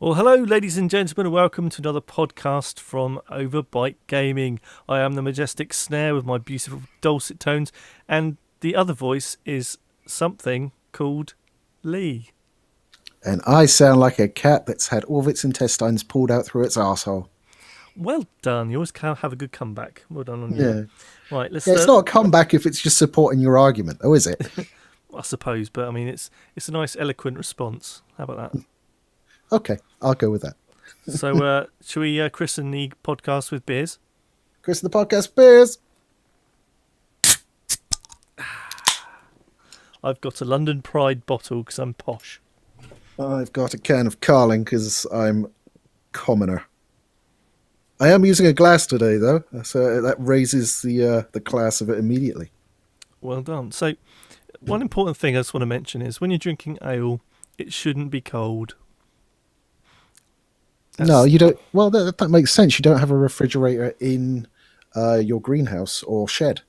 Well, hello, ladies and gentlemen, and welcome to another podcast from Byte Gaming. I am the majestic Snare with my beautiful dulcet tones, and the other voice is something called Lee. And I sound like a cat that's had all of its intestines pulled out through its arsehole. Well done. You always have a good comeback. Well done on you. Yeah. Right, let's. Yeah, it's not a comeback if it's just supporting your argument, though, is it? I suppose, but I mean, it's a nice, eloquent response. How about that? Okay, I'll go with that. So, shall we christen the podcast with beers? Chris, the podcast beers. I've got a London Pride bottle because I'm posh. I've got a can of Carling because I'm commoner. I am using a glass today, though, so that raises the class of it immediately. Well done. So, one important thing I just want to mention is when you're drinking ale, it shouldn't be cold. No, you don't. Well, that makes sense. You don't have a refrigerator in your greenhouse or shed.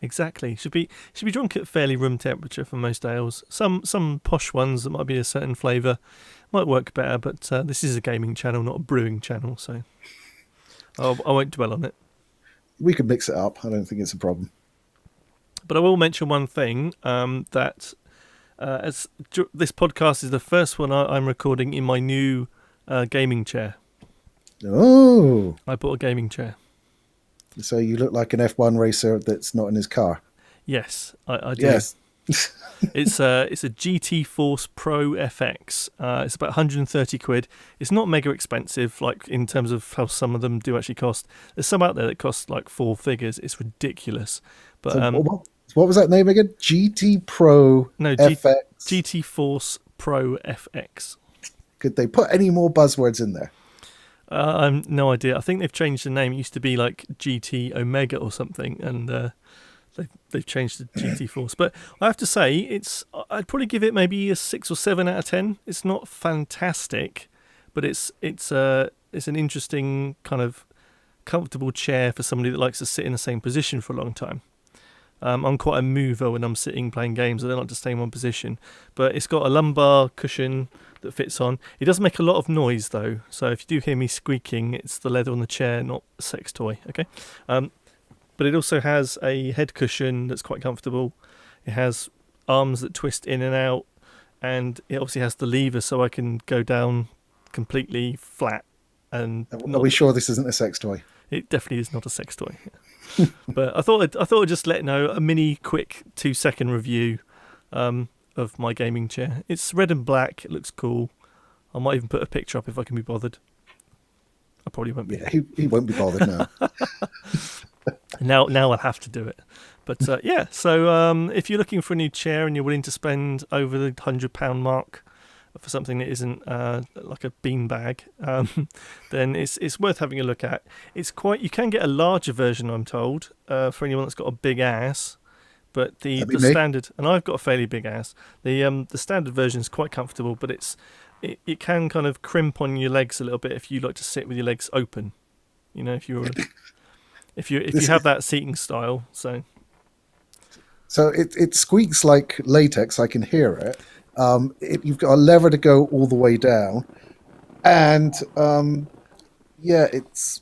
Exactly. Should be drunk at fairly room temperature for most ales. Some posh ones that might be a certain flavour might work better, but this is a gaming channel, not a brewing channel, so I won't dwell on it. We could mix it up. I don't think it's a problem. But I will mention one thing, that as this podcast is the first one I'm recording in my new gaming chair. Oh. I bought a gaming chair. So you look like an F1 racer that's not in his car. Yes, I do. Yes. It's a GT Force Pro FX. It's about 130 quid. It's not mega expensive, like in terms of how some of them do actually cost. There's some out there that cost like four figures. It's ridiculous. But So what was that name again? GT Pro FX. GT Force Pro FX. Could they put any more buzzwords in there? No idea. I think they've changed the name. It used to be like GT Omega or something, and they've changed to GT Force. But I have to say, I'd probably give it maybe a 6 or 7 out of 10. It's not fantastic, but it's an interesting kind of comfortable chair for somebody that likes to sit in the same position for a long time. I'm quite a mover when I'm sitting playing games. I don't like to stay in one position. But it's got a lumbar cushion that fits on. It does make a lot of noise, though. So if you do hear me squeaking, it's the leather on the chair, not a sex toy. Okay. But it also has a head cushion that's quite comfortable. It has arms that twist in and out. And it obviously has the lever so I can go down completely flat. And Are we sure this isn't a sex toy? It definitely is not a sex toy. But I thought I'd just let you know a mini quick 2-second review of my gaming chair. It's red and black. It looks cool. I might even put a picture up if I can be bothered. I probably won't be. Yeah, he won't be bothered now. Now I'll have to do it. But yeah, so if you're looking for a new chair and you're willing to spend over the £100 mark for something that isn't like a beanbag, then it's worth having a look at. You can get a larger version, I'm told, for anyone that's got a big ass. But the standard, and I've got a fairly big ass. The standard version is quite comfortable, but it can kind of crimp on your legs a little bit if you like to sit with your legs open. You know, if you have that seating style. So it squeaks like latex. I can hear it. You've got a lever to go all the way down, and it's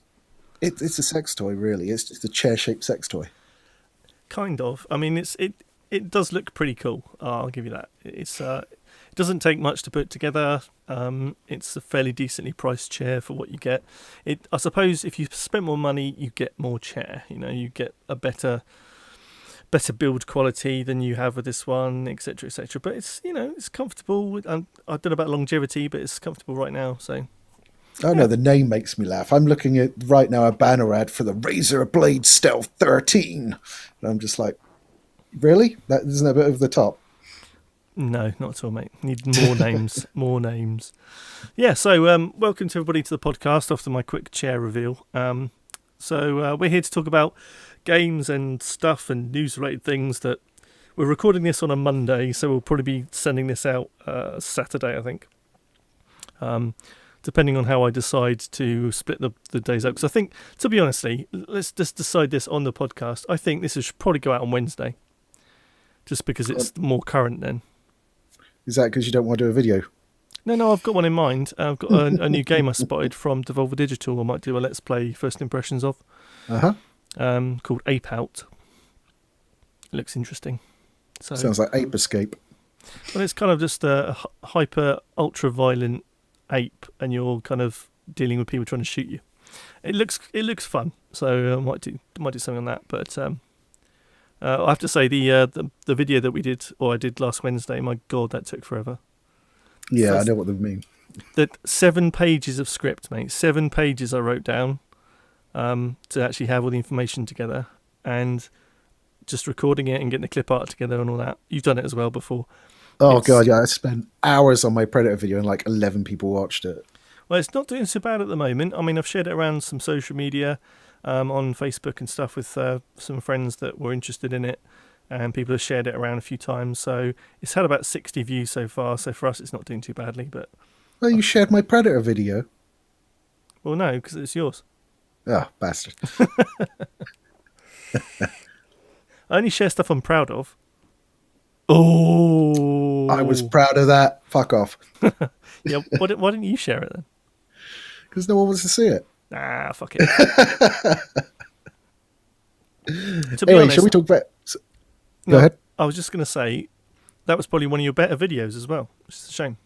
a sex toy, really. It's just a chair-shaped sex toy. Kind of. I mean, it does look pretty cool. I'll give you that. It doesn't take much to put together. It's a fairly decently priced chair for what you get. I suppose if you spend more money, you get more chair. You know, you get a better build quality than you have with this one, etc., etc. But it's comfortable. I don't know about longevity, but it's comfortable right now. So. Oh no, the name makes me laugh. I'm looking at right now a banner ad for the Razer Blade Stealth 13. And I'm just like, really? That isn't a bit over the top? No, not at all, mate. Need more names. More names. Yeah, so welcome to everybody to the podcast after my quick chair reveal. So we're here to talk about games and stuff and news-related things that we're recording this on a Monday, so we'll probably be sending this out Saturday, I think. Depending on how I decide to split the days up. Because I think, to be honestly, let's just decide this on the podcast. I think this should probably go out on Wednesday. Just because it's more current then. Is that because you don't want to do a video? No, I've got one in mind. I've got a new game I spotted from Devolver Digital. I might do a Let's Play first impressions of. Called Ape Out. It looks interesting. So, sounds like Ape Escape. Well, it's kind of just a hyper ultra violent ape, and you're kind of dealing with people trying to shoot you. It looks fun, so I might do something on that. But I have to say the video that I did last Wednesday. My God, that took forever. Yeah, First, I know what they mean. That 7 pages of script, mate. 7 pages I wrote down to actually have all the information together, and just recording it and getting the clip art together and all that. You've done it as well before. Oh, God, yeah. I spent hours on my Predator video and like 11 people watched it. Well, it's not doing so bad at the moment. I mean, I've shared it around some social media on Facebook and stuff with some friends that were interested in it, and people have shared it around a few times. So it's had about 60 views so far. So for us, it's not doing too badly. But Well, you shared my Predator video. Well, no, because it's yours. Oh, bastard. I only share stuff I'm proud of. Oh, I was proud of that. Fuck off. Yeah, why didn't you share it then? Because no one wants to see it. Ah, fuck it. To be Anyway, honest, shall we talk about... no, Go ahead. I was just going to say, that was probably one of your better videos as well, which is a shame.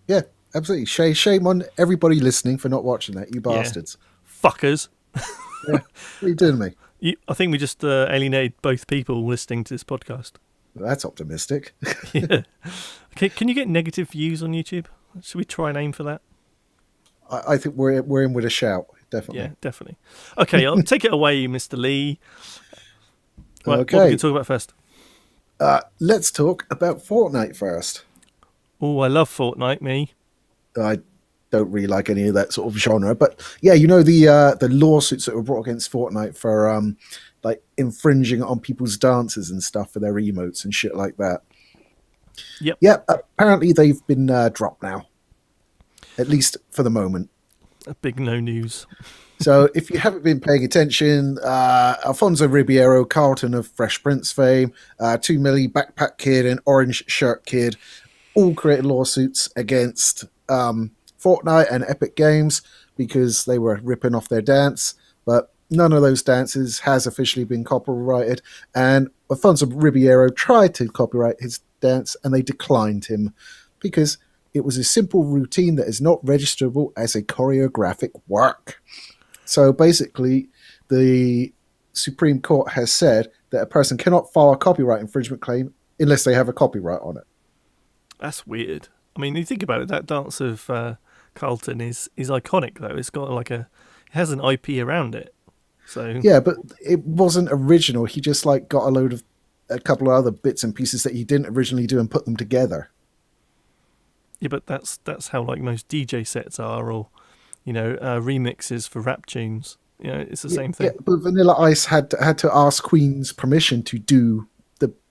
Yeah, absolutely. Shame on everybody listening for not watching that, you bastards. Fuckers. Yeah. What are you doing to me? I think we just alienated both people listening to this podcast. Well, that's optimistic. Yeah. Okay, can you get negative views on YouTube? Should we try and aim for that? I think we're in with a shout, definitely. Yeah, definitely. Okay, I'll take it away, Mr. Lee. Right, Okay. What are we going to talk about first? Let's talk about Fortnite first. Oh, I love Fortnite, me. I don't really like any of that sort of genre, but yeah, you know the lawsuits that were brought against Fortnite for like infringing on people's dances and stuff for their emotes and shit like that. Yep. Yeah, apparently they've been dropped now, at least for the moment. A big no news. So if you haven't been paying attention, Alfonso Ribeiro, Carlton of Fresh Prince fame, 2 Milli, Backpack Kid, and Orange Shirt Kid all created lawsuits against Fortnite and Epic Games because they were ripping off their dance, but none of those dances has officially been copyrighted, and Alfonso Ribeiro tried to copyright his dance and they declined him because it was a simple routine that is not registerable as a choreographic work. So basically, the Supreme Court has said that a person cannot file a copyright infringement claim unless they have a copyright on it. That's weird. I mean, you think about it, that dance of Carlton is iconic, though. It's got it has an IP around it. So Yeah, but it wasn't original. He just like got a couple of other bits and pieces that he didn't originally do and put them together. Yeah, but that's how like most DJ sets are, or remixes for rap tunes. It's the same thing. Yeah, but Vanilla Ice had to ask Queen's permission to do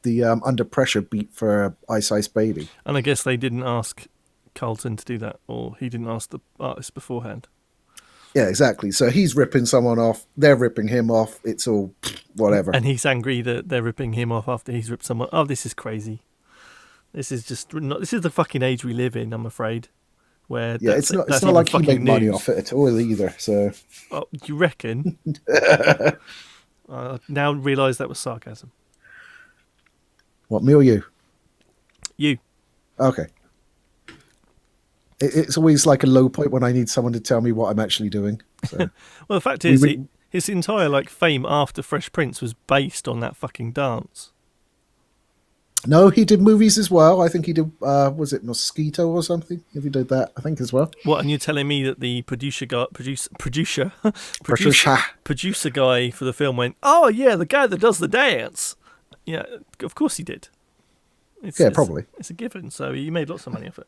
the Under Pressure beat for Ice Ice Baby. And I guess they didn't ask Carlton to do that, or he didn't ask the artist beforehand. Yeah, exactly. So he's ripping someone off, they're ripping him off, it's all whatever. And he's angry that they're ripping him off after he's ripped someone. Oh, this is crazy. This is the fucking age we live in, I'm afraid. Where it's not like he made money off it at all either. So, you reckon? Now realise that was sarcasm. What, me or you? You. Okay. It's always like a low point when I need someone to tell me what I'm actually doing. So. Well, the fact is, his entire fame after Fresh Prince was based on that fucking dance. No, he did movies as well. I think he did, was it Mosquito or something? He did that, I think, as well. What, and you're telling me that the producer guy for the film went, oh, yeah, the guy that does the dance. Yeah, of course he did. Probably. It's a given, so he made lots of money off it.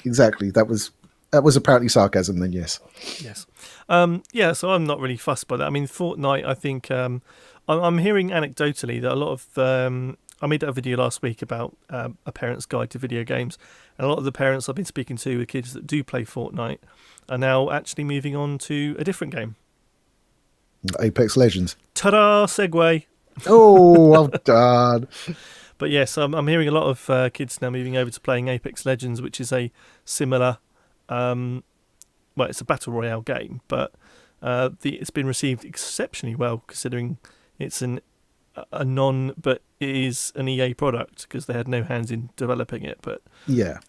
Exactly. That was apparently sarcasm then, yes. Yes. So I'm not really fussed by that. I mean, Fortnite, I think, I'm hearing anecdotally that a lot of... I made that video last week about a parent's guide to video games, and a lot of the parents I've been speaking to with kids that do play Fortnite are now actually moving on to a different game. Apex Legends. Ta-da! Segue. Oh, well done. But yes, I'm hearing a lot of kids now moving over to playing Apex Legends, which is a similar, well, it's a battle royale game, but it's been received exceptionally well considering it's a non, but it is an EA product because they had no hands in developing it. But Yeah.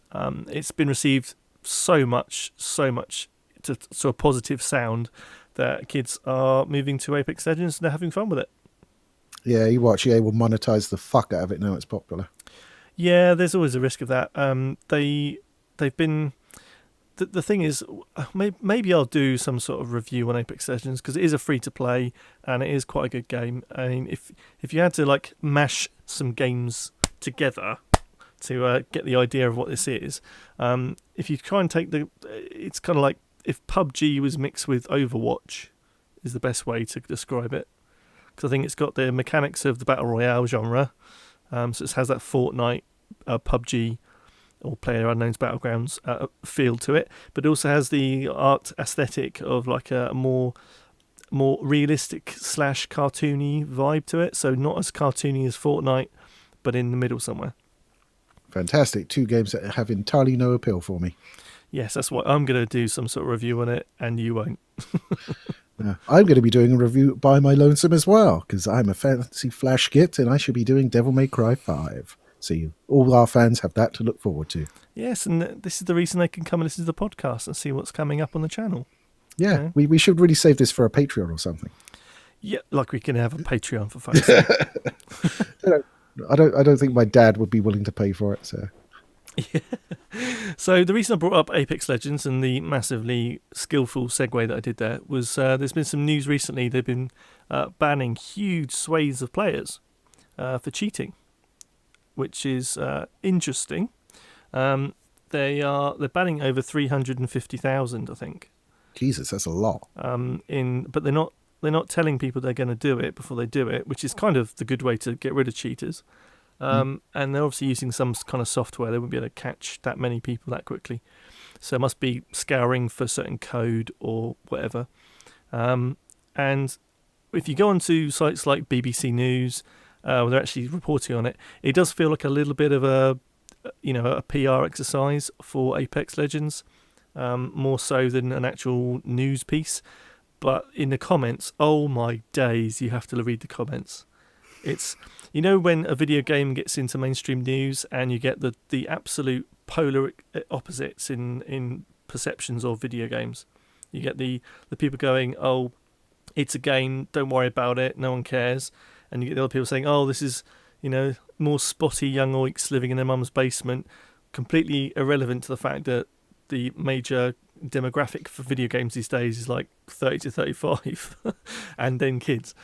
it's been received so much to a positive sound that kids are moving to Apex Legends and they're having fun with it. Yeah, you watch, EA will monetize the fuck out of it now it's popular. Yeah, there's always a risk of that. They've been. The thing is, maybe I'll do some sort of review on Apex Legends because it is a free to play and it is quite a good game. I mean, if you had to like mash some games together to get the idea of what this is, if you try and take it's kind of like if PUBG was mixed with Overwatch, is the best way to describe it. Because I think it's got the mechanics of the battle royale genre, so it has that Fortnite, PUBG. Or PlayerUnknown's Battlegrounds feel to it, but it also has the art aesthetic of like a more realistic / cartoony vibe to it. So not as cartoony as Fortnite, but in the middle somewhere. Fantastic. 2 games that have entirely no appeal for me. Yes, that's what I'm going to do some sort of review on it, and you won't. I'm going to be doing a review by my lonesome as well, because I'm a fancy flash git and I should be doing Devil May Cry 5. So all our fans have that to look forward to. Yes, and this is the reason they can come and listen to the podcast and see what's coming up on the channel. Yeah, we should really save this for a Patreon or something. Yeah, like we can have a Patreon for fuck's sake. I don't think my dad would be willing to pay for it. So. Yeah. So the reason I brought up Apex Legends and the massively skillful segue that I did there was there's been some news recently. They've been banning huge swathes of players for cheating, which is interesting. They're banning over 350,000, I think. Jesus, that's a lot. But they're not telling people they're going to do it before they do it, which is kind of the good way to get rid of cheaters. And they're obviously using some kind of software. They won't be able to catch that many people that quickly. So it must be scouring for certain code or whatever. And if you go onto sites like BBC News, where they're actually reporting on it, it does feel like a little bit of a PR exercise for Apex Legends, more so than an actual news piece. But in the comments, oh my days, you have to read the comments. It's, when a video game gets into mainstream news and you get the absolute polar opposites in perceptions of video games. You get the people going, oh, it's a game, don't worry about it, no one cares. And you get the other people saying, oh, this is, more spotty young oiks living in their mum's basement, completely irrelevant to the fact that the major demographic for video games these days is like 30 to 35 and then kids.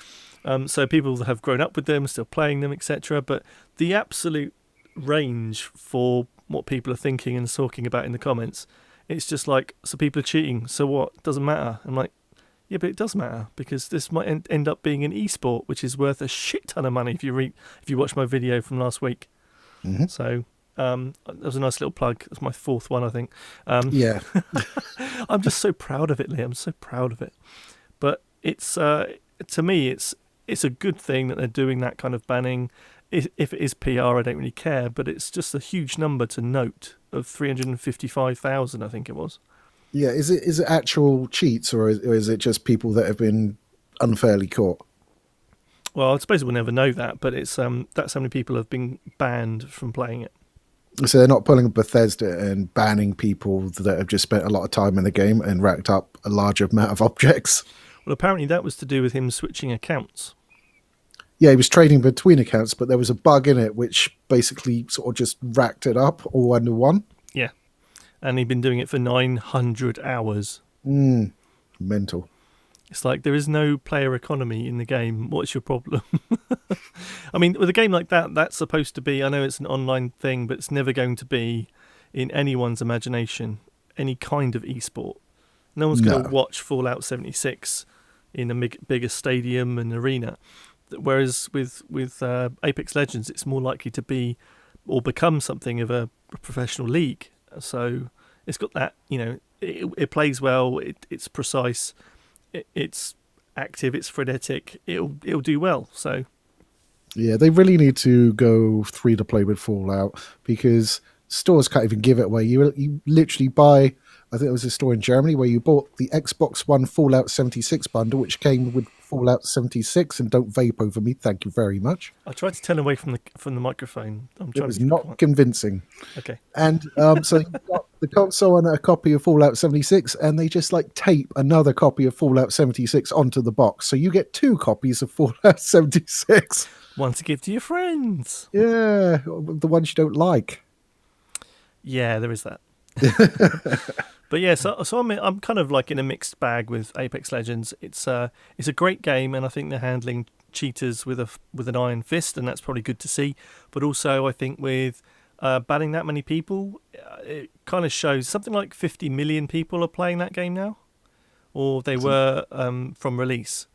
So people have grown up with them, still playing them, etc. But the absolute range for what people are thinking and talking about in the comments, it's just like, so people are cheating, so what? Doesn't matter. I'm like, yeah, but it does matter because this might end up being an esport, which is worth a shit ton of money if you watch my video from last week. Mm-hmm. So that was a nice little plug. That's my 4th one, I think. Yeah. I'm just so proud of it, Lee. I'm so proud of it. But it's to me, it's a good thing that they're doing that kind of banning. If it is PR, I don't really care. But it's just a huge number to note of 355,000, I think it was. Yeah, is it actual cheats or is it just people that have been unfairly caught? Well, I suppose we'll never know that, but it's that's how many people have been banned from playing it. So they're not pulling Bethesda and banning people that have just spent a lot of time in the game and racked up a large amount of objects? Well, apparently that was to do with him switching accounts. Yeah, he was trading between accounts, but there was a bug in it which basically sort of just racked it up all under one. Yeah. And he'd been doing it for 900 hours. Mental. It's like, there is no player economy in the game. What's your problem? I mean, with a game like that, that's supposed to be, I know it's an online thing, but it's never going to be, in anyone's imagination, any kind of esport. No one's going to watch Fallout 76 in a bigger stadium and arena. Whereas with Apex Legends, it's more likely to be or become something of a professional league. So it's got that, it plays well, it's precise, it's active, it's frenetic, it'll do well. So Yeah, they really need to go free to play with Fallout because stores can't even give it away. You literally buy. I think it was a store in Germany where you bought the Xbox One Fallout 76 bundle, which came with Fallout 76. And don't vape over me, thank you very much. I tried to turn away from the microphone. I'm It trying to was be not quiet. convincing. Okay. And so you got the console and a copy of Fallout 76, and they just like tape another copy of Fallout 76 onto the box. So you get 2 copies of Fallout 76. One to give to your friends. Yeah, the ones you don't like. Yeah, there is that. But yeah, so I'm kind of like in a mixed bag with Apex Legends. It's a great game, and I think they're handling cheaters with an iron fist, and that's probably good to see. But also, I think with banning that many people, it kind of shows something like 50 million people are playing that game now, or they were from release.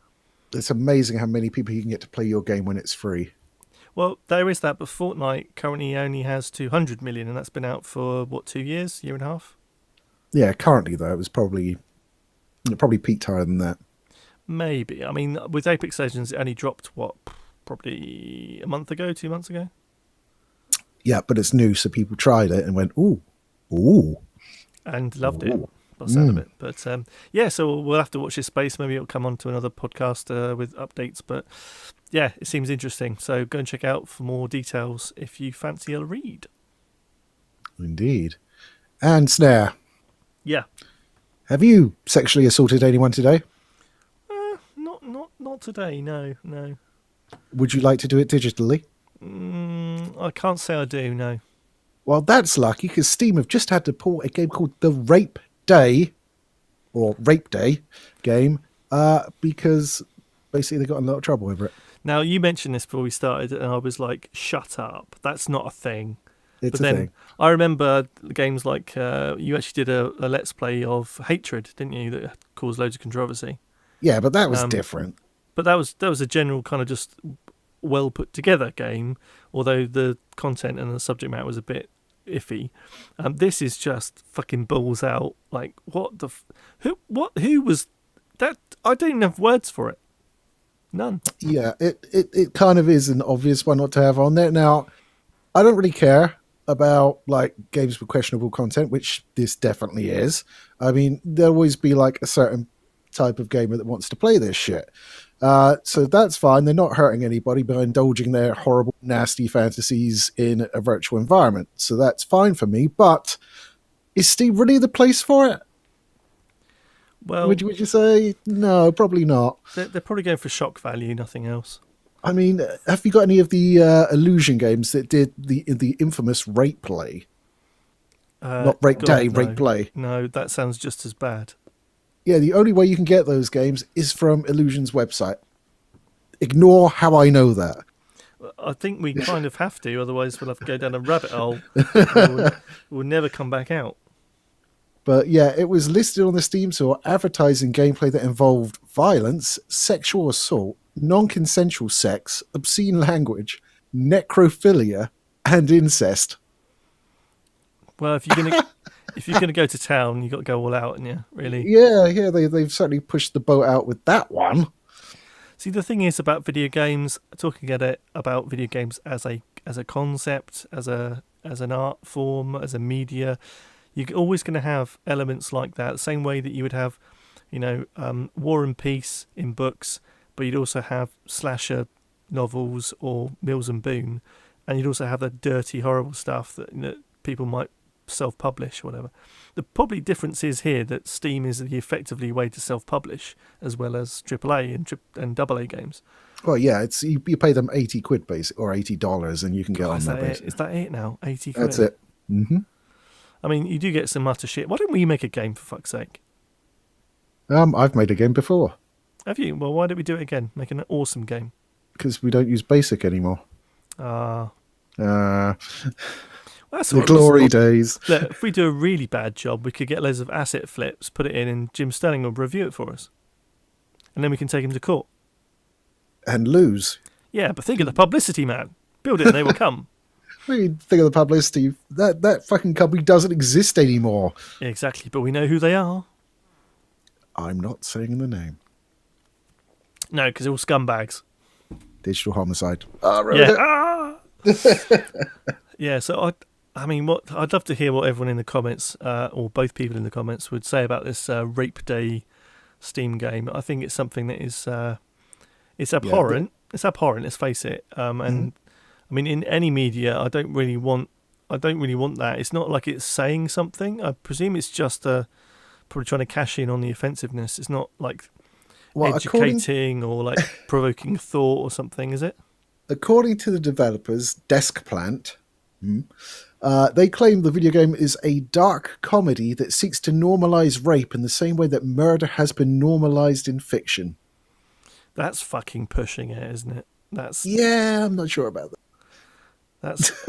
It's amazing how many people you can get to play your game when it's free. Well, there is that, but Fortnite currently only has 200 million, and that's been out for what, 2 years, year and a half. Yeah, currently though, it probably peaked higher than that. Maybe. I mean, with Apex Legends, it only dropped, what, probably a month ago, 2 months ago? Yeah, but it's new, so people tried it and went, ooh. And loved it, by the sound of it. But yeah, so we'll have to watch this space. Maybe it'll come on to another podcast with updates. But yeah, it seems interesting. So go and check out for more details if you fancy a read. Indeed. And Snare, Yeah. have you sexually assaulted anyone today? Not today, no. Would you like to do it digitally? I can't say I do, no. Well, that's lucky because Steam have just had to port a game called the Rape Day game because basically they got in a lot of trouble over it. Now, you mentioned this before we started, and I was like, shut up. That's not a thing. It's But a then thing. I remember games like you actually did a Let's Play of Hatred, didn't you, that caused loads of controversy. Yeah, but that was different. But that was a general kind of just well put together game, although the content and the subject matter was a bit iffy. This is just fucking balls out. Like, what the who was that? I don't even have words for it. None. Yeah, it kind of is an obvious one not to have on there. Now, I don't really care about like games with questionable content, which this definitely is. I mean, there'll always be like a certain type of gamer that wants to play this shit. So that's fine. They're not hurting anybody by indulging their horrible, nasty fantasies in a virtual environment. So that's fine for me. But is Steam really the place for it? Well, Would you say? No, probably not. they're probably going for shock value, nothing else. I mean, have you got any of the Illusion games that did the infamous Rape Play? Not Rape Day, no. Rape Play. No, that sounds just as bad. Yeah, the only way you can get those games is from Illusion's website. Ignore how I know that. I think we kind of have to, otherwise we'll have to go down a rabbit hole. We'll never come back out. But yeah, it was listed on the Steam store advertising gameplay that involved violence, sexual assault, non-consensual sex, obscene language, necrophilia, and incest. Well, if you're gonna go to town, you got to go all out, and really. Yeah, they've certainly pushed the boat out with that one. See, the thing is about video games, talking about video games as a concept, as an art form, as a media, you're always going to have elements like that. The same way that you would have, War and Peace in books, but you'd also have slasher novels or Mills and Boon, and you'd also have the dirty, horrible stuff that people might self-publish or whatever. The probably difference is here that Steam is the effectively way to self-publish as well as AAA and AA games. Well, yeah, it's you pay them £80 basic or $80, and you can get on that basic. Is that it now? 80 quid. That's it. Mm-hmm. I mean, you do get some utter shit. Why don't we make a game, for fuck's sake? I've made a game before. Have you? Well, why don't we do it again? Make an awesome game. Because we don't use basic anymore. Well, that's the glory days. Look, if we do a really bad job, we could get loads of asset flips, put it in, and Jim Sterling will review it for us. And then we can take him to court. And lose. Yeah, but think of the publicity, man. Build it and they will come. I mean, think of the publicity. That fucking company doesn't exist anymore. Yeah, exactly, but we know who they are. I'm not saying the name. No, because they're all scumbags. Digital homicide. I wrote Yeah. it. Yeah. So I mean, what I'd love to hear what everyone in the comments, or both people in the comments, would say about this Rape Day Steam game. I think it's something that is it's Yeah. abhorrent. It's abhorrent. Let's face it. And I mean, in any media, I don't really want that. It's not like it's saying something. I presume it's just probably trying to cash in on the offensiveness. It's not like educating or like provoking thought or something, is it? According to the developers, Desk Plant, they claim the video game is a dark comedy that seeks to normalize rape in the same way that murder has been normalized in fiction. That's fucking pushing it, isn't it? Yeah, I'm not sure about that.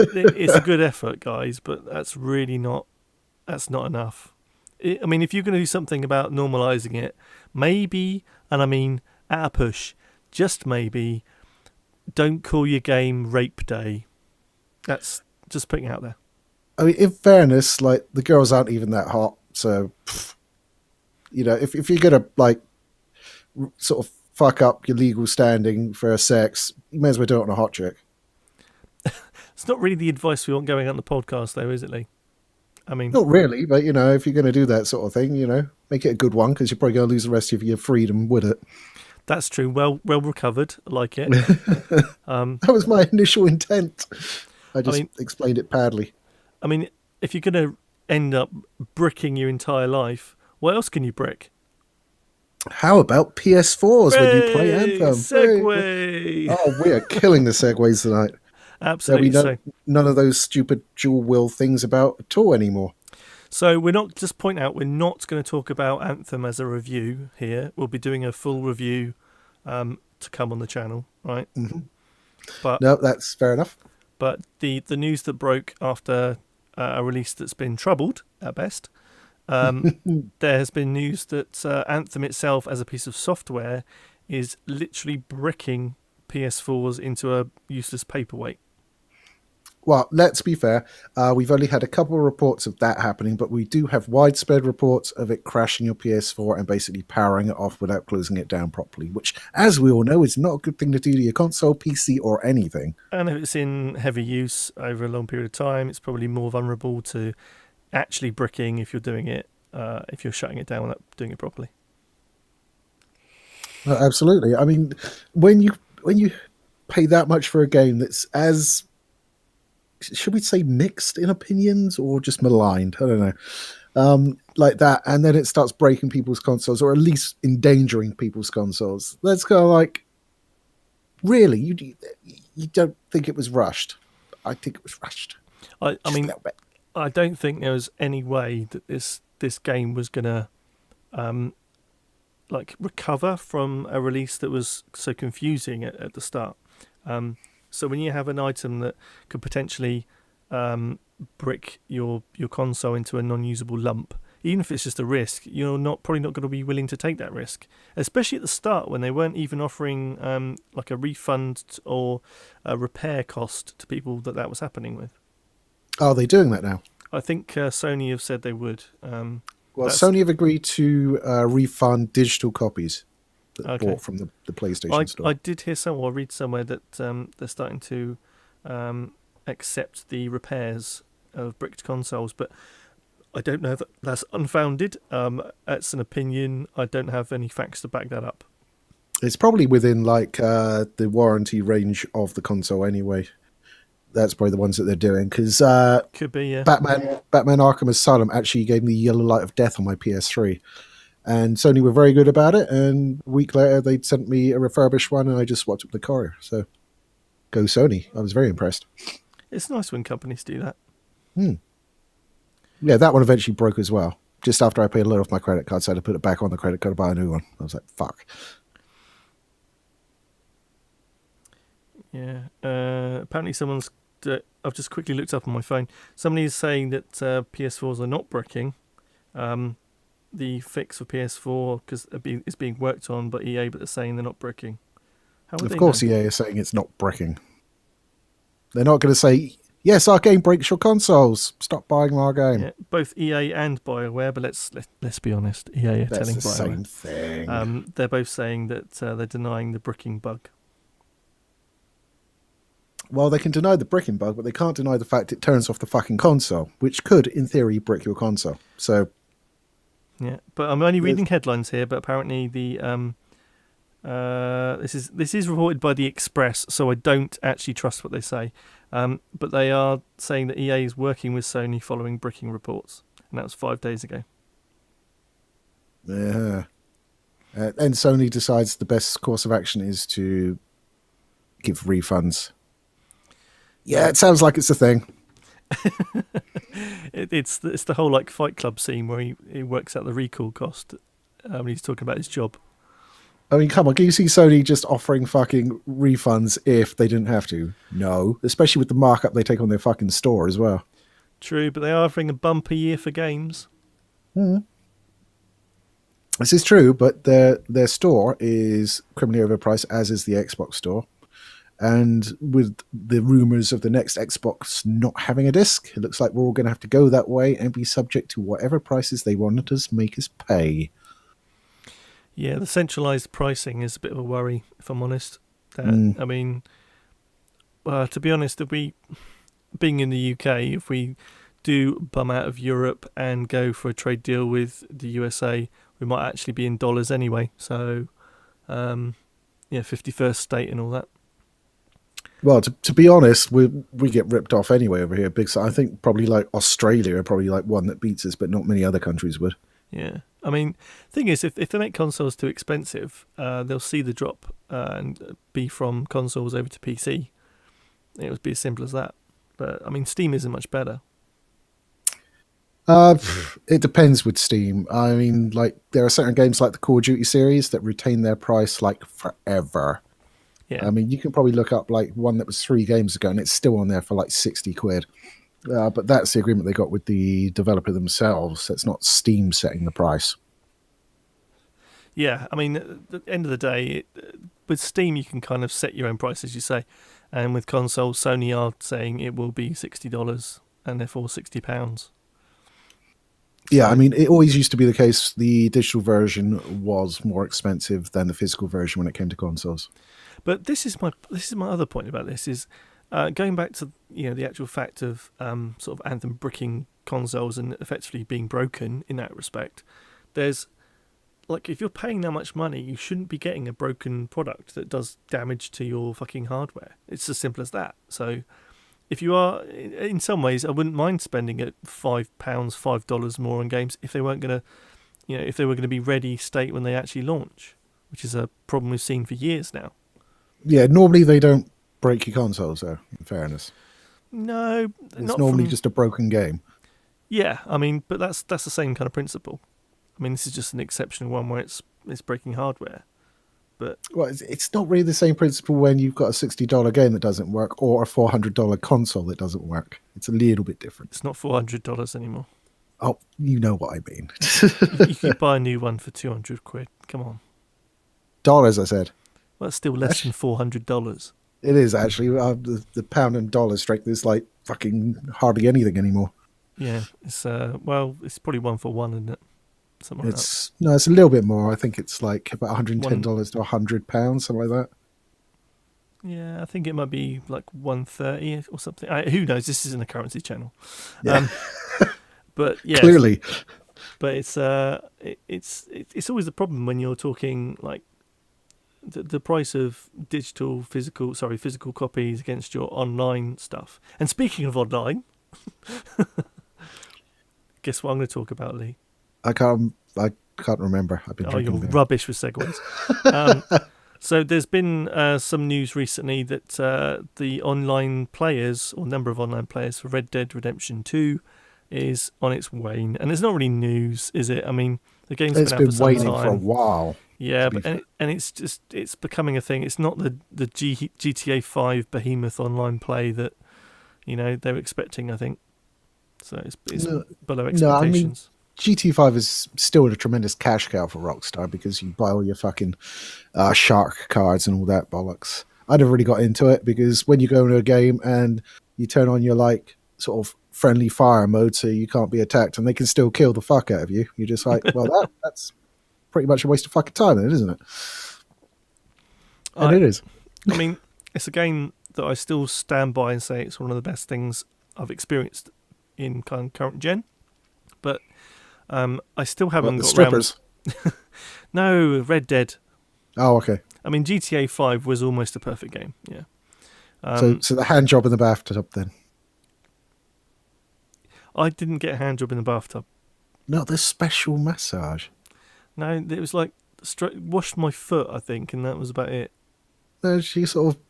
It's a good effort, guys, but that's really not. That's not enough. I mean, if you're going to do something about normalizing it, maybe, and I mean at a push, just maybe, don't call your game Rape Day. That's just putting it out there. I mean, in fairness, like the girls aren't even that hot, so if you're gonna like sort of fuck up your legal standing for sex, you may as well do it on a hot chick. It's not really the advice we want going on the podcast, though, is it, Lee? I mean, not really, but if you're going to do that sort of thing, make it a good one because you're probably going to lose the rest of your freedom with it. That's true. Well recovered. I like it. That was my initial intent. I just explained it badly. I mean, if you're going to end up bricking your entire life, what else can you brick? How about PS4s when you play Anthem? Segue! Oh, we are killing the segues tonight. Absolutely. None of those stupid dual wheel things about at all anymore. So we're not going to talk about Anthem as a review here. We'll be doing a full review to come on the channel, right? Mm-hmm. But no, that's fair enough. But the news that broke after a release that's been troubled at best, there has been news that Anthem itself as a piece of software is literally bricking PS4s into a useless paperweight. Well, let's be fair. We've only had a couple of reports of that happening, but we do have widespread reports of it crashing your PS4 and basically powering it off without closing it down properly, which, as we all know, is not a good thing to do to your console, PC, or anything. And if it's in heavy use over a long period of time, it's probably more vulnerable to actually bricking if you're doing it, if you're shutting it down without doing it properly. Absolutely. I mean, when you pay that much for a game that's as, should we say, mixed in opinions or just maligned? I don't know. Like that, and then it starts breaking people's consoles, or at least endangering people's consoles. Let's go like, really? You don't think it was rushed? I think it was rushed. I mean, I don't think there was any way that this game was gonna recover from a release that was so confusing at the start. So when you have an item that could potentially brick your console into a non-usable lump, even if it's just a risk, you're probably not going to be willing to take that risk, especially at the start when they weren't even offering like a refund or a repair cost to people that was happening with. Are they doing that now? I think Sony have said they would. Sony have agreed to refund digital copies that bought from the PlayStation Store. I did hear somewhere, read somewhere that they're starting to accept the repairs of bricked consoles, but I don't know if that's unfounded. That's an opinion. I don't have any facts to back that up. It's probably within the warranty range of the console anyway. That's probably the ones that they're doing, because could be, yeah. Batman Arkham Asylum actually gave me the yellow light of death on my PS3, and Sony were very good about it, and a week later they sent me a refurbished one and I just swapped up the courier. So go Sony. I was very impressed. It's nice when companies do that. Yeah, that one eventually broke as well, just after I paid a load off my credit card, so I had to put it back on the credit card to buy a new one. I was like, fuck. Yeah. Apparently someone's... I've just quickly looked up on my phone. Somebody is saying that PS4s are not bricking. The fix for PS4 because it's being worked on by EA, but they're saying they're not bricking. Of course EA is saying it's not bricking. They're not going to say, yes, our game breaks your consoles. Stop buying our game. Yeah, both EA and BioWare, but let's be honest. EA are telling BioWare. That's the same thing. They're both saying that they're denying the bricking bug. Well, they can deny the bricking bug, but they can't deny the fact it turns off the fucking console, which could, in theory, brick your console. So, Yeah, but I'm only reading headlines here. But apparently the this is reported by the Express, so I don't actually trust what they say. But they are saying that EA is working with Sony following bricking reports, and that was 5 days ago. yeah. And Sony decides the best course of action is to give refunds. Yeah, it sounds like it's a thing. It's the whole like Fight Club scene where he works out the recall cost when he's talking about his job. I mean, come on, can you see Sony just offering fucking refunds if they didn't have to? No, especially with the markup they take on their fucking store as well. True, but they are offering a bumper year for games. This is true, but their store is criminally overpriced, as is the Xbox store. And with the rumors of the next Xbox not having a disc, it looks like we're all going to have to go that way and be subject to whatever prices they want us make us pay. Yeah, the centralized pricing is a bit of a worry, if I'm honest. I mean, to be honest, if we, being in the UK, if we do bum out of Europe and go for a trade deal with the USA, we might actually be in dollars anyway. So, 51st state and all that. Well, to be honest, we get ripped off anyway over here. Big, I think probably like Australia are probably like one that beats us, but not many other countries would. Yeah, I mean, thing is, if they make consoles too expensive, they'll see the drop and be from consoles over to PC. It would be as simple as that. But I mean, Steam isn't much better. It depends with Steam. I mean, like there are certain games like the Call of Duty series that retain their price like forever. Yeah. I mean, you can probably look up like one that was 3 games ago and it's still on there for like 60 quid. But that's the agreement they got with the developer themselves. It's not Steam setting the price. Yeah, I mean, at the end of the day, with Steam, you can kind of set your own price, as you say. And with consoles, Sony are saying it will be $60 and therefore £60. Yeah, I mean, it always used to be the case. The digital version was more expensive than the physical version when it came to consoles. But this is my other point about this is going back to the actual fact of sort of Anthem bricking consoles and effectively being broken in that respect. There's like if you're paying that much money, you shouldn't be getting a broken product that does damage to your fucking hardware. It's as simple as that. So if you are, in some ways, I wouldn't mind spending at £5, $5 more on games if they weren't going to, if they were going to be ready state when they actually launch, which is a problem we've seen for years now. Yeah, normally they don't break your consoles, though, in fairness. No, it's normally just a broken game. Yeah, I mean, but that's the same kind of principle. I mean, this is just an exceptional one where it's breaking hardware. But well, it's not really the same principle when you've got a $60 game that doesn't work or a $400 console that doesn't work. It's a little bit different. It's not $400 anymore. Oh, you know what I mean. You could buy a new one for 200 quid. Come on. Dollars, I said. Well, that's still less than $400. It is actually. The pound and dollar strength is like fucking hardly anything anymore. Yeah, it's it's probably 1 for 1, isn't it? Something like that. No, it's a little bit more. I think it's like about $110 to £100, something like that. Yeah, I think it might be like 130 or something. Who knows? This isn't a currency channel. Yeah. But yeah, clearly. But it's always the problem when you're talking like the price of physical copies against your online stuff. And speaking of online, guess what I'm going to talk about, Lee? I can't remember. I've been drinking. You're rubbish with segues. So there's been some news recently that the online players or number of online players for Red Dead Redemption 2 is on its wane, and it's not really news, is it? I mean, the game's been out for some waning time. for a while. Yeah, but and it's becoming a thing. It's not the GTA 5 behemoth online play that they were expecting, I think. So it's below expectations. No, I mean, GT 5 is still a tremendous cash cow for Rockstar because you buy all your fucking shark cards and all that bollocks. I never really got into it because when you go into a game and you turn on your like sort of friendly fire mode so you can't be attacked and they can still kill the fuck out of you, you're just like, well, that's pretty much a waste of fucking time then, isn't it? And it is. I mean, it's a game that I still stand by and say it's one of the best things I've experienced in current gen. But I still haven't the got strippers? round. No, Red Dead. Oh, okay. I mean, GTA 5 was almost a perfect game. Yeah. So the hand job in the bathtub then? I didn't get a hand job in the bathtub. Not this special massage. No, it was like washed my foot, I think, and that was about it. No, she sort of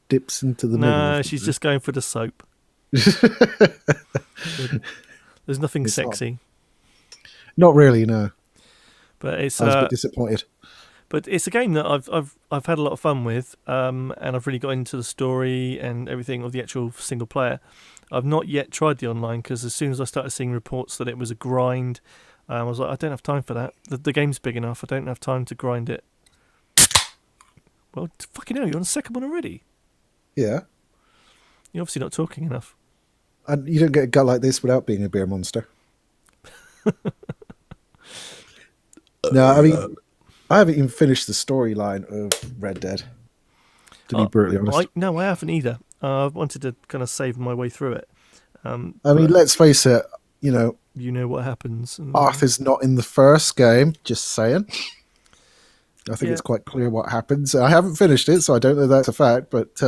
dips into the middle. No, she's just going for the soap. There's nothing It's sexy. Not really, no. But it's I was a bit disappointed. But it's a game that I've had a lot of fun with, and I've really got into the story and everything of the actual single player. I've not yet tried the online because as soon as I started seeing reports that it was a grind, I was like, I don't have time for that. The game's big enough. I don't have time to grind it. Well, fucking hell, you're on the second one already. Yeah. You're obviously not talking enough. And you don't get a gut like this without being a beer monster. No, I mean, I haven't even finished the storyline of Red Dead, to be brutally honest. I haven't either. I wanted to kind of save my way through it. I mean, let's face it, you know what happens. Arthur's not in the first game, just saying. I think it's quite clear what happens. I haven't finished it, so I don't know that's a fact, but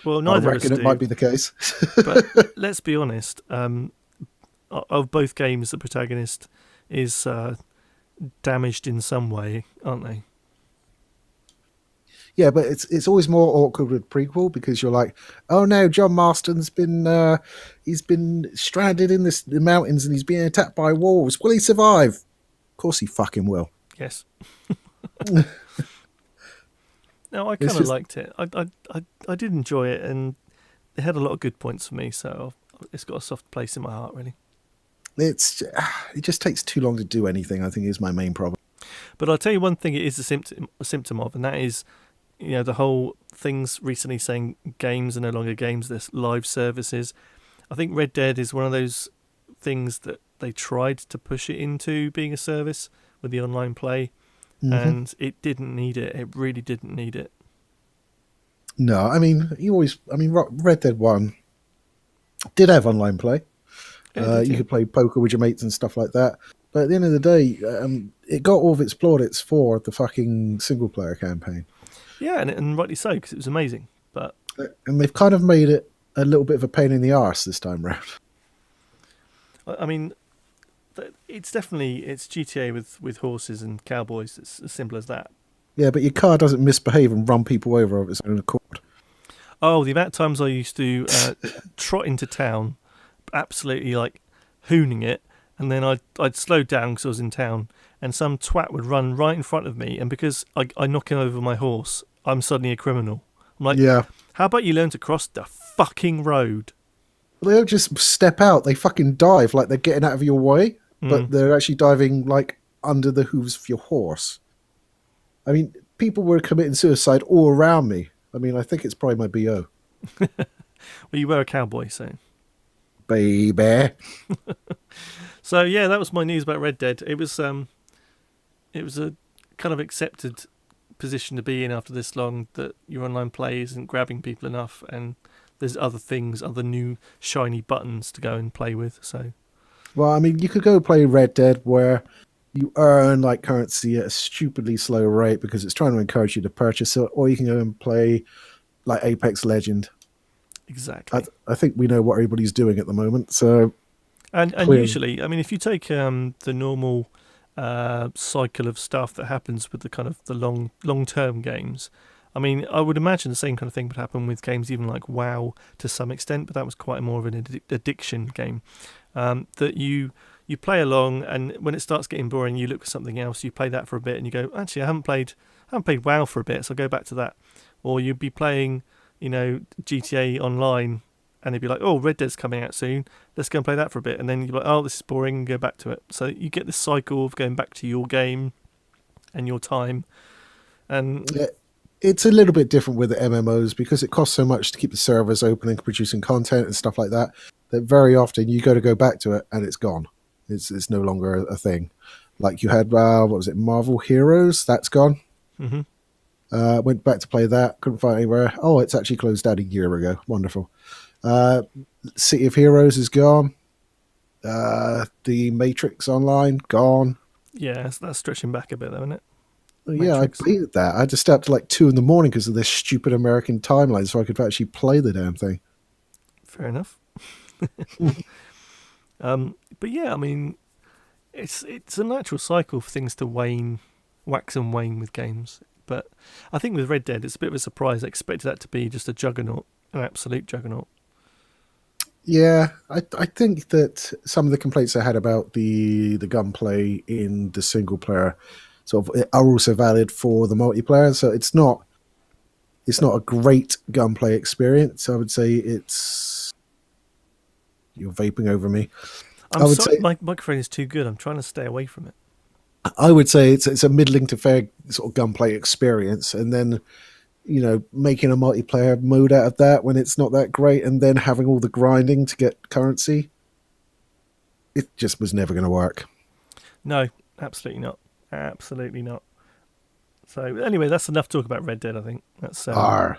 well, I reckon it might be the case. But let's be honest, of both games, the protagonist is damaged in some way, aren't they? Yeah, but it's always more awkward with prequel because you're like, oh no, John Marston's been he's been stranded in the mountains and he's being attacked by wolves. Will he survive? Of course he fucking will. Yes. No, I kind of liked it. I did enjoy it, and it had a lot of good points for me. So it's got a soft place in my heart, really. It just takes too long to do anything, I think, is my main problem. But I'll tell you one thing it is a symptom of, and that is, the whole things recently saying games are no longer games, there's live services. I think Red Dead is one of those things that they tried to push it into being a service with the online play, and it didn't need it. It really didn't need it. No, I mean, Red Dead 1 did have online play. You could play poker with your mates and stuff like that. But at the end of the day, it got all of its plaudits for the fucking single-player campaign. Yeah, and rightly so, because it was amazing. And they've kind of made it a little bit of a pain in the arse this time round. I mean, it's GTA with horses and cowboys. It's as simple as that. Yeah, but your car doesn't misbehave and run people over of its own accord. Oh, the amount of times I used to trot into town, absolutely like hooning it, and then I'd slow down because I was in town, and some twat would run right in front of me, and because I knock him over my horse, I'm suddenly a criminal. I'm like, yeah. How about you learn to cross the fucking road? Well, they don't just step out; they fucking dive like they're getting out of your way, but they're actually diving like under the hooves of your horse. I mean, people were committing suicide all around me. I mean, I think it's probably my BO. Well, you were a cowboy, so. Baby. So yeah, that was my news about Red Dead. It was a kind of accepted position to be in after this long, that your online play isn't grabbing people enough, and there's other things, other new shiny buttons to go and play with. So, well, I mean, you could go play Red Dead where you earn like currency at a stupidly slow rate because it's trying to encourage you to purchase it, or you can go and play like Apex Legend. Exactly. I think we know what everybody's doing at the moment. So, and usually, I mean, if you take the normal cycle of stuff that happens with the kind of the long term games, I mean, I would imagine the same kind of thing would happen with games even like WoW to some extent, but that was quite more of an addiction game. That you play along, and when it starts getting boring, you look for something else. You play that for a bit, and you go, actually, I haven't played WoW for a bit, so I'll go back to that. Or you'd be playing, GTA Online, and they'd be like, oh, Red Dead's coming out soon, let's go and play that for a bit. And then you're like, oh, this is boring, and go back to it. So you get this cycle of going back to your game and your time. And it's a little bit different with the MMOs because it costs so much to keep the servers open and producing content and stuff like that, that very often you go back to it and it's gone. It's no longer a thing. Like you had, what was it, Marvel Heroes? That's gone. Mm-hmm. Went back to play that. Couldn't find it anywhere. Oh, it's actually closed down a year ago. Wonderful. City of Heroes is gone. The Matrix Online gone. Yeah, that's stretching back a bit, though, isn't it? Yeah, I Matrix. beat that. I had to stay up to like 2 a.m. because of this stupid American timeline, so I could actually play the damn thing. Fair enough. But yeah, I mean, it's a natural cycle for things to wax and wane with games. But I think with Red Dead, it's a bit of a surprise. I expected that to be just a juggernaut, an absolute juggernaut. Yeah, I think that some of the complaints I had about the gunplay in the single player sort of are also valid for the multiplayer. So it's not a great gunplay experience. I would say you're vaping over me. I'm sorry, my microphone is too good. I'm trying to stay away from it. I would say it's a middling to fair sort of gunplay experience, and then making a multiplayer mode out of that when it's not that great, and then having all the grinding to get currency, it just was never going to work. No, absolutely not. Absolutely not. So anyway, that's enough talk about Red Dead. I think that's kind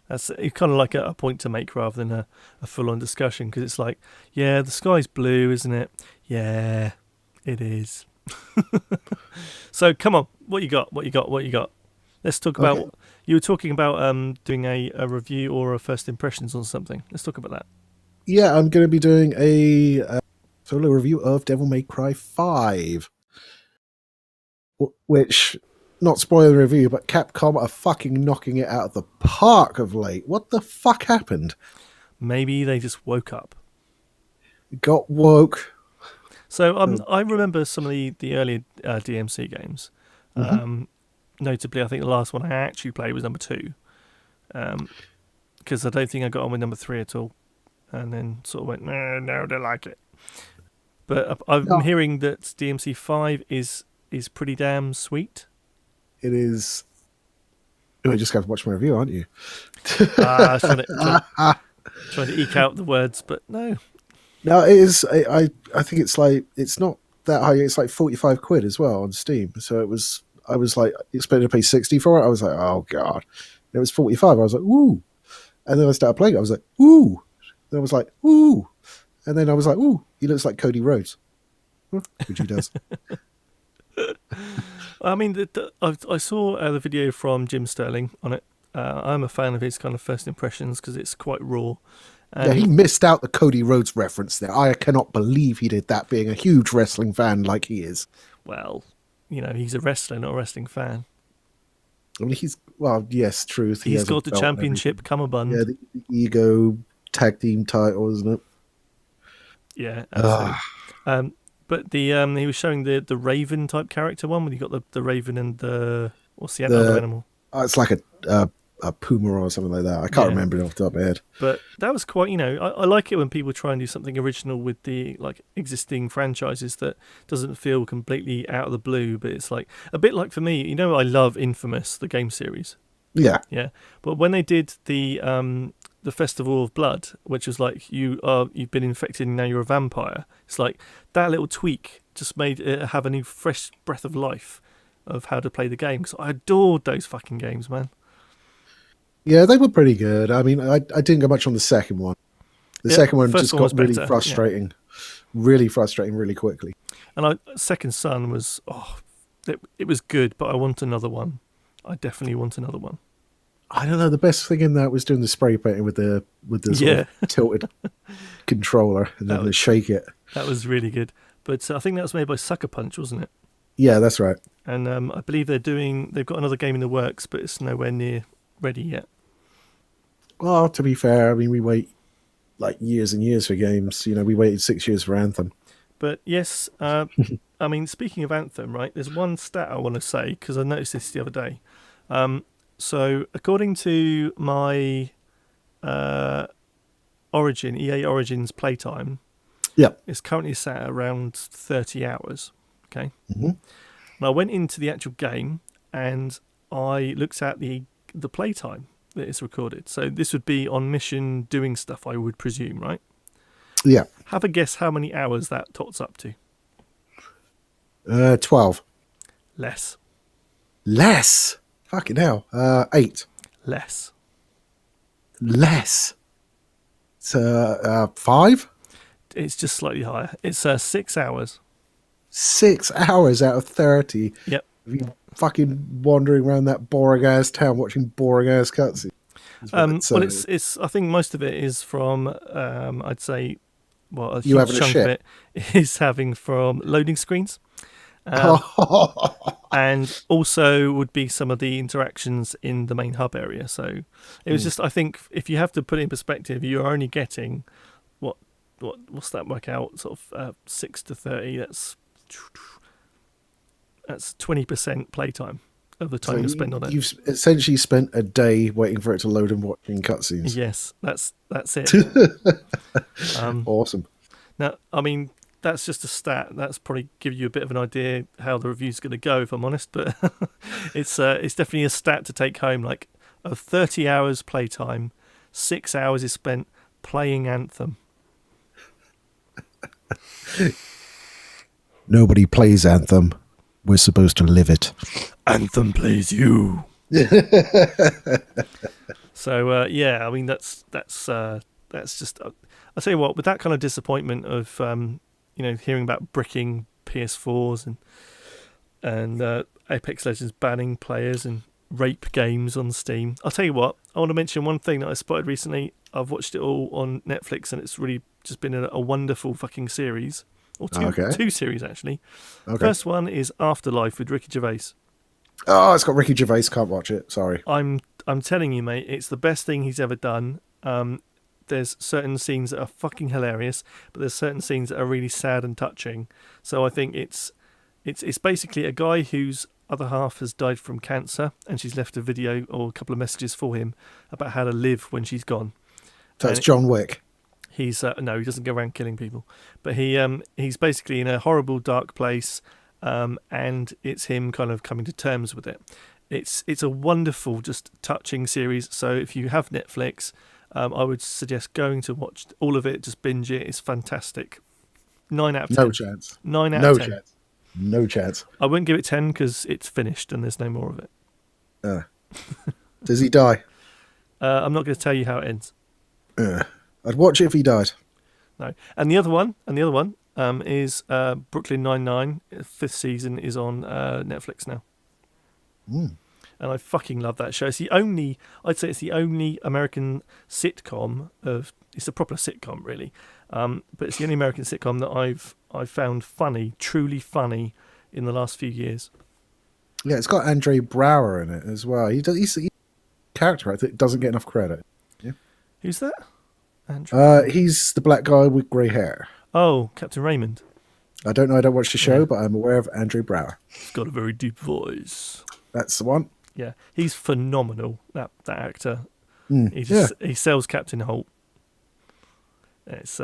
of like a point to make rather than a full-on discussion, because it's like, yeah, the sky's blue, isn't it? Yeah, it is. So come on, what you got? Let's talk about. Okay. You were talking about doing a review or a first impressions on something. Let's talk about that. Yeah, I'm going to be doing a solo review of Devil May Cry 5, which, not spoiler the review, but Capcom are fucking knocking it out of the park of late. What the fuck happened? Maybe they just woke up. Got woke. So I remember some of the earlier DMC games. Notably, I think the last one I actually played was number 2, because I don't think I got on with number 3 at all, and then sort of went, no, I don't like it. But I'm hearing that DMC 5 is pretty damn sweet. It is. You just have to watch my review, aren't you? I was trying to eke out the words, but no. No, it is. I think it's not that high. It's like 45 quid as well on Steam. So I was like expecting to pay 60 for it. I was like, oh god. And it was 45. I was like, ooh. And then I started playing it. I was like, ooh. Then I was like, ooh. And then I was like, ooh, he looks like Cody Rhodes. Which he does. I mean, I saw the video from Jim Sterling on it. I'm a fan of his kind of first impressions because it's quite raw. Yeah, he missed out the Cody Rhodes reference there. I cannot believe he did that, being a huge wrestling fan like he is. Well, he's a wrestler, not a wrestling fan. I mean, yes, truth. He's got the championship cummerbund. Yeah, the Ego tag team title, isn't it? Yeah, absolutely. But he was showing the Raven type character one, when you got the Raven and what's the other animal? It's like a puma or something like that. I can't remember it off the top of my head. But that was quite, I like it when people try and do something original with the existing franchises that doesn't feel completely out of the blue, but it's like a bit like, for me, I love Infamous, the game series. Yeah. Yeah. But when they did the Festival of Blood, which was like you've been infected and now you're a vampire, it's like that little tweak just made it have a new fresh breath of life of how to play the game, because I adored those fucking games, man. Yeah, they were pretty good. I mean, I didn't go much on the second one. The second one just got really frustrating. Yeah. Really frustrating really quickly. And Second Son was, it was good, but I want another one. I definitely want another one. I don't know. The best thing in that was doing the spray painting with the sort of tilted controller and then shake it. That was really good. But I think that was made by Sucker Punch, wasn't it? Yeah, that's right. And I believe they've got another game in the works, but it's nowhere near ready yet. Well, to be fair, I mean, we wait like years and years for games. We waited 6 years for Anthem. But yes, I mean, speaking of Anthem, right, there's one stat I want to say, because I noticed this the other day. So according to my EA Origins playtime, it's currently sat at around 30 hours. Okay. Mm-hmm. And I went into the actual game and I looked at the playtime that it's recorded. So this would be on mission doing stuff, I would presume, right? Yeah. Have a guess how many hours that tots up to. 12. Less. Less? Fucking hell. 8. Less. Less. It's 5. It's just slightly higher. It's 6 hours. 6 hours out of 30. Yep. Of you fucking wandering around that boring ass town watching boring ass cutscenes. Well, it's. I think most of it is from. I'd say, well, a You huge having a chunk of shit? it is having from loading screens, and also would be some of the interactions in the main hub area. So it was just. I think if you have to put it in perspective, you're only getting what's that work out? Sort of 6 to 30. That's 20% playtime of the time you spend on it. You've essentially spent a day waiting for it to load and watching cutscenes. Yes, that's it. Awesome. Now, I mean, that's just a stat. That's probably give you a bit of an idea how the review's going to go, if I'm honest. But it's definitely a stat to take home. Like, of 30 hours playtime, 6 hours is spent playing Anthem. Nobody plays Anthem. We're supposed to live it. Anthem plays you. So yeah, I mean that's just. I'll tell you what. With that kind of disappointment of hearing about bricking PS4s and Apex Legends banning players and rape games on Steam. I'll tell you what. I want to mention one thing that I spotted recently. I've watched it all on Netflix, and it's really just been a wonderful fucking series. Or two series, actually. Okay. First one is Afterlife with Ricky Gervais. Oh, it's got Ricky Gervais. Can't watch it. Sorry. I'm telling you, mate, it's the best thing he's ever done. There's certain scenes that are fucking hilarious, but there's certain scenes that are really sad and touching. So I think it's basically a guy whose other half has died from cancer, and she's left a video or a couple of messages for him about how to live when she's gone. So it's John Wick. He's no, he doesn't go around killing people, but he's basically in a horrible, dark place, and it's him kind of coming to terms with it. It's a wonderful, just touching series. So if you have Netflix, I would suggest going to watch all of it. Just binge it. It's fantastic. 9 out of 10. No chance. 9 out of 10. Chance. No chance. I wouldn't give it 10 because it's finished and there's no more of it. Does he die? I'm not going to tell you how it ends. I'd watch it if he died. No. And the other one is Brooklyn Nine-Nine. 5th season is on Netflix now. Mm. And I fucking love that show. I'd say it's the only American sitcom it's a proper sitcom really, but it's the only American sitcom that I've found funny, truly funny, in the last few years. Yeah, it's got Andre Braugher in it as well. He's a character that doesn't get enough credit. Yeah. Who's that? Andrew? He's the black guy with grey hair. Oh, Captain Raymond. I don't know. I don't watch the show, but I'm aware of Andre Braugher. He's got a very deep voice. That's the one. Yeah, he's phenomenal. That actor. He sells Captain Holt. It's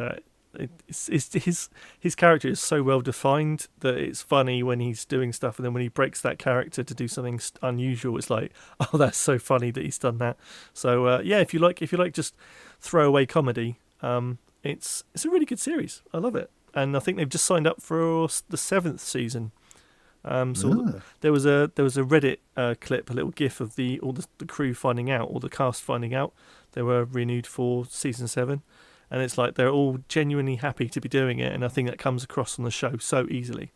his character is so well defined that it's funny when he's doing stuff, and then when he breaks that character to do something unusual, it's like, oh, that's so funny that he's done that. So yeah, if you like just throwaway comedy, it's a really good series. I love it, and I think they've just signed up for the 7th season. There was a Reddit clip, a little GIF of all the crew finding out, all the cast finding out they were renewed for season 7. And it's like they're all genuinely happy to be doing it, and I think that comes across on the show so easily.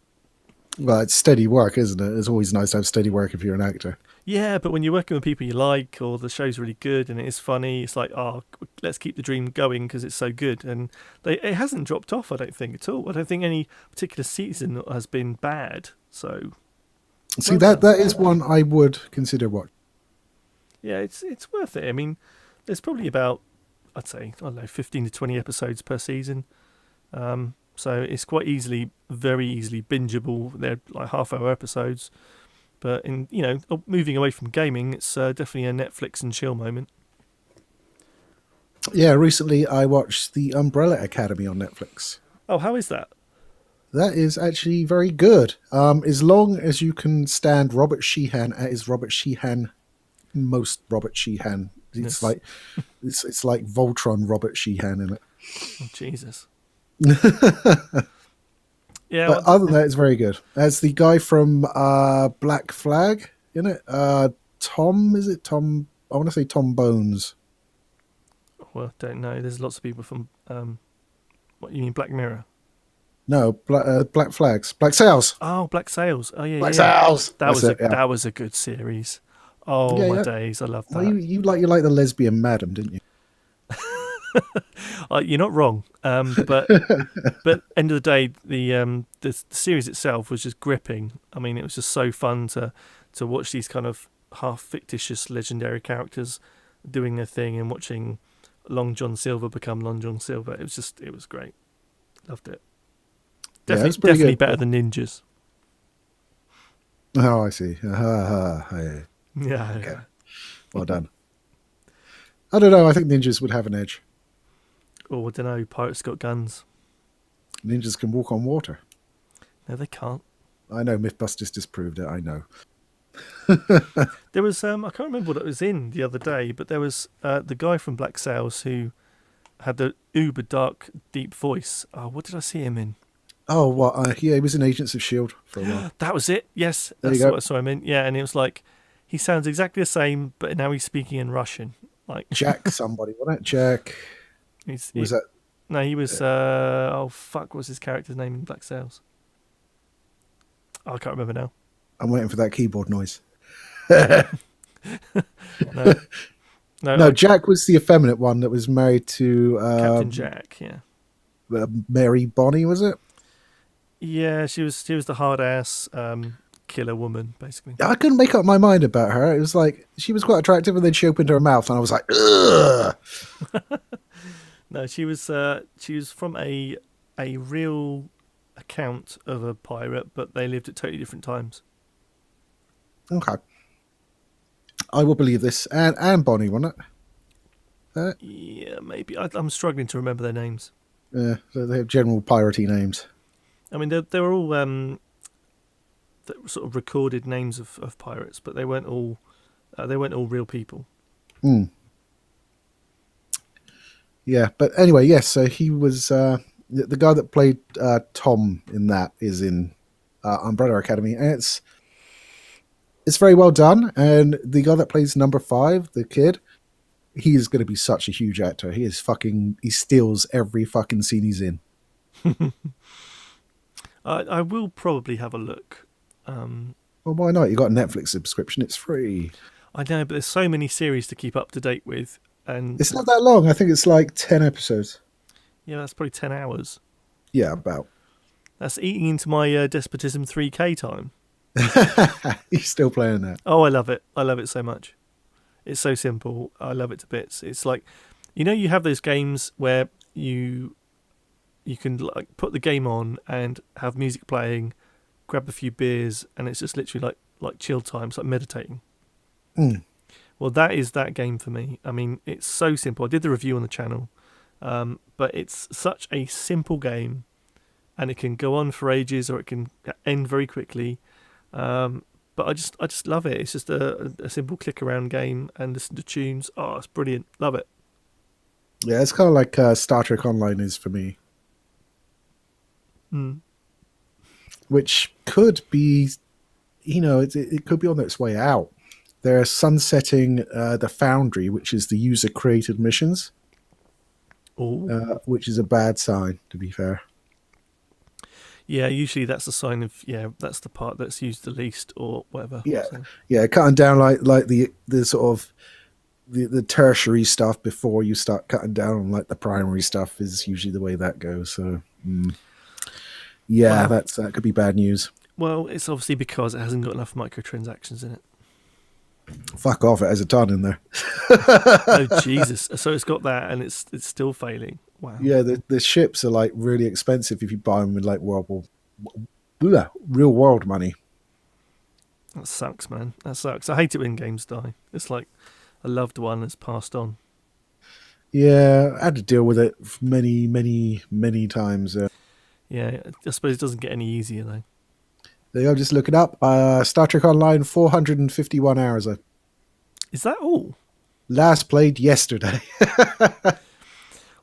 Well, it's steady work, isn't it? It's always nice to have steady work if you're an actor. Yeah, but when you're working with people you like, or the show's really good and it is funny, it's like, oh, let's keep the dream going because it's so good. And it hasn't dropped off, I don't think, at all. I don't think any particular season has been bad. So, see, that is one I would consider watching. Yeah, it's worth it. I mean, there's probably about, I'd say, I don't know, 15 to 20 episodes per season. So it's quite very easily bingeable. They're like half-hour episodes. But moving away from gaming, it's definitely a Netflix and chill moment. Yeah, recently I watched The Umbrella Academy on Netflix. Oh, how is that? That is actually very good. As long as you can stand Robert Sheehan as Robert Sheehan, most Robert Sheehan. It's like it's like Voltron Robert Sheehan in it. Oh, Jesus. Yeah, other than that, it's very good. As the guy from Black Flag in it, Tom. Is it Tom? I want to say Tom Bones. Well, don't know. There's lots of people from. What you mean, Black Mirror? No, Black Flags, Black Sails, Oh, Black Sails. Oh yeah, Black yeah. Sails. That That's was it. Yeah, that was a good series. Oh yeah, my yeah. days, I loved Well, that. you like the lesbian madam, didn't you? You're not wrong. But end of the day, the series itself was just gripping. I mean, it was just so fun to watch these kind of half fictitious legendary characters doing their thing and watching Long John Silver become Long John Silver. It was great. Loved it. Yeah, it's pretty Definitely good. better than Ninjas. Oh, I see. Yeah. Yeah, Okay, yeah. well done. I don't know. I think ninjas would have an edge. Or I don't know. Pirates got guns. Ninjas can walk on water. No, they can't. I know. MythBusters disproved it. I know. There was I can't remember what it was in the other day, but there was the guy from Black Sails who had the uber dark, deep voice. Oh, what did I see him in? Oh, what? Yeah, he was in Agents of Shield for a while. That was it. Yes, There you that's go. what I saw him in. Yeah, and it was like he sounds exactly the same, but now he's speaking in Russian. Like Jack, somebody, wasn't it? Jack. Was that? no, he was. Oh fuck, what was his character's name in Black Sails? Oh, I can't remember now. I'm waiting for that keyboard noise. No, no, No, Jack was the effeminate one that was married to Captain Jack. Yeah, Mary Bonnie, was it? yeah, she was the hard ass killer woman, basically. I couldn't make up my mind about her. It was like she was quite attractive, and then she opened her mouth, and I was like, ugh. No, she was from a real account of a pirate, but they lived at totally different times. Okay, I will believe this. And Bonnie, wasn't it? Yeah, maybe. I'm struggling to remember their names. So they have general piratey names. I mean, they were all sort of recorded names of pirates, but they weren't all real people. Hmm. Yeah, but anyway, yes. So he was the guy that played Tom in that is in Umbrella Academy, and it's very well done. And the guy that plays number 5, the kid, he is going to be such a huge actor. He steals every fucking scene he's in. I will probably have a look. Well, why not? You got a Netflix subscription; it's free. I know, but there's so many series to keep up to date with, and It's not that long. I think it's like 10 episodes. yeah, that's probably 10 hours. Yeah, about. That's eating into my Despotism 3K time. He's still playing that. Oh, I love it. I love it so much. It's so simple. I love it to bits. It's like, you have those games where you can like put the game on and have music playing, grab a few beers, and it's just literally like chill time. It's like meditating. Mm. Well, that is that game for me. I mean, it's so simple. I did the review on the channel, but it's such a simple game, and it can go on for ages or it can end very quickly. But I just love it. It's just a simple click around game and listen to tunes. Oh, it's brilliant. Love it. Yeah, it's kind of like Star Trek Online is for me. Mm. Which could be, it could be on its way out. They're sunsetting the Foundry, which is the user-created missions, which is a bad sign, to be fair. Yeah, usually that's a sign of, that's the part that's used the least or whatever. Yeah, So. yeah, cutting down like the sort of the tertiary stuff before you start cutting down on like the primary stuff is usually the way that goes. So, yeah, Wow. that could be bad news. Well, it's obviously because it hasn't got enough microtransactions in it. Fuck off! It has a ton in there. Oh Jesus! So it's got that, and it's still failing. Wow. Yeah, the ships are like really expensive if you buy them with like real world money. That sucks, man. That sucks. I hate it when games die. It's like a loved one that's passed on. Yeah, I had to deal with it many, many, many times. Yeah, I suppose it doesn't get any easier though. There you go, just look it up. Star Trek Online, 451 hours. Is that all? Last played yesterday.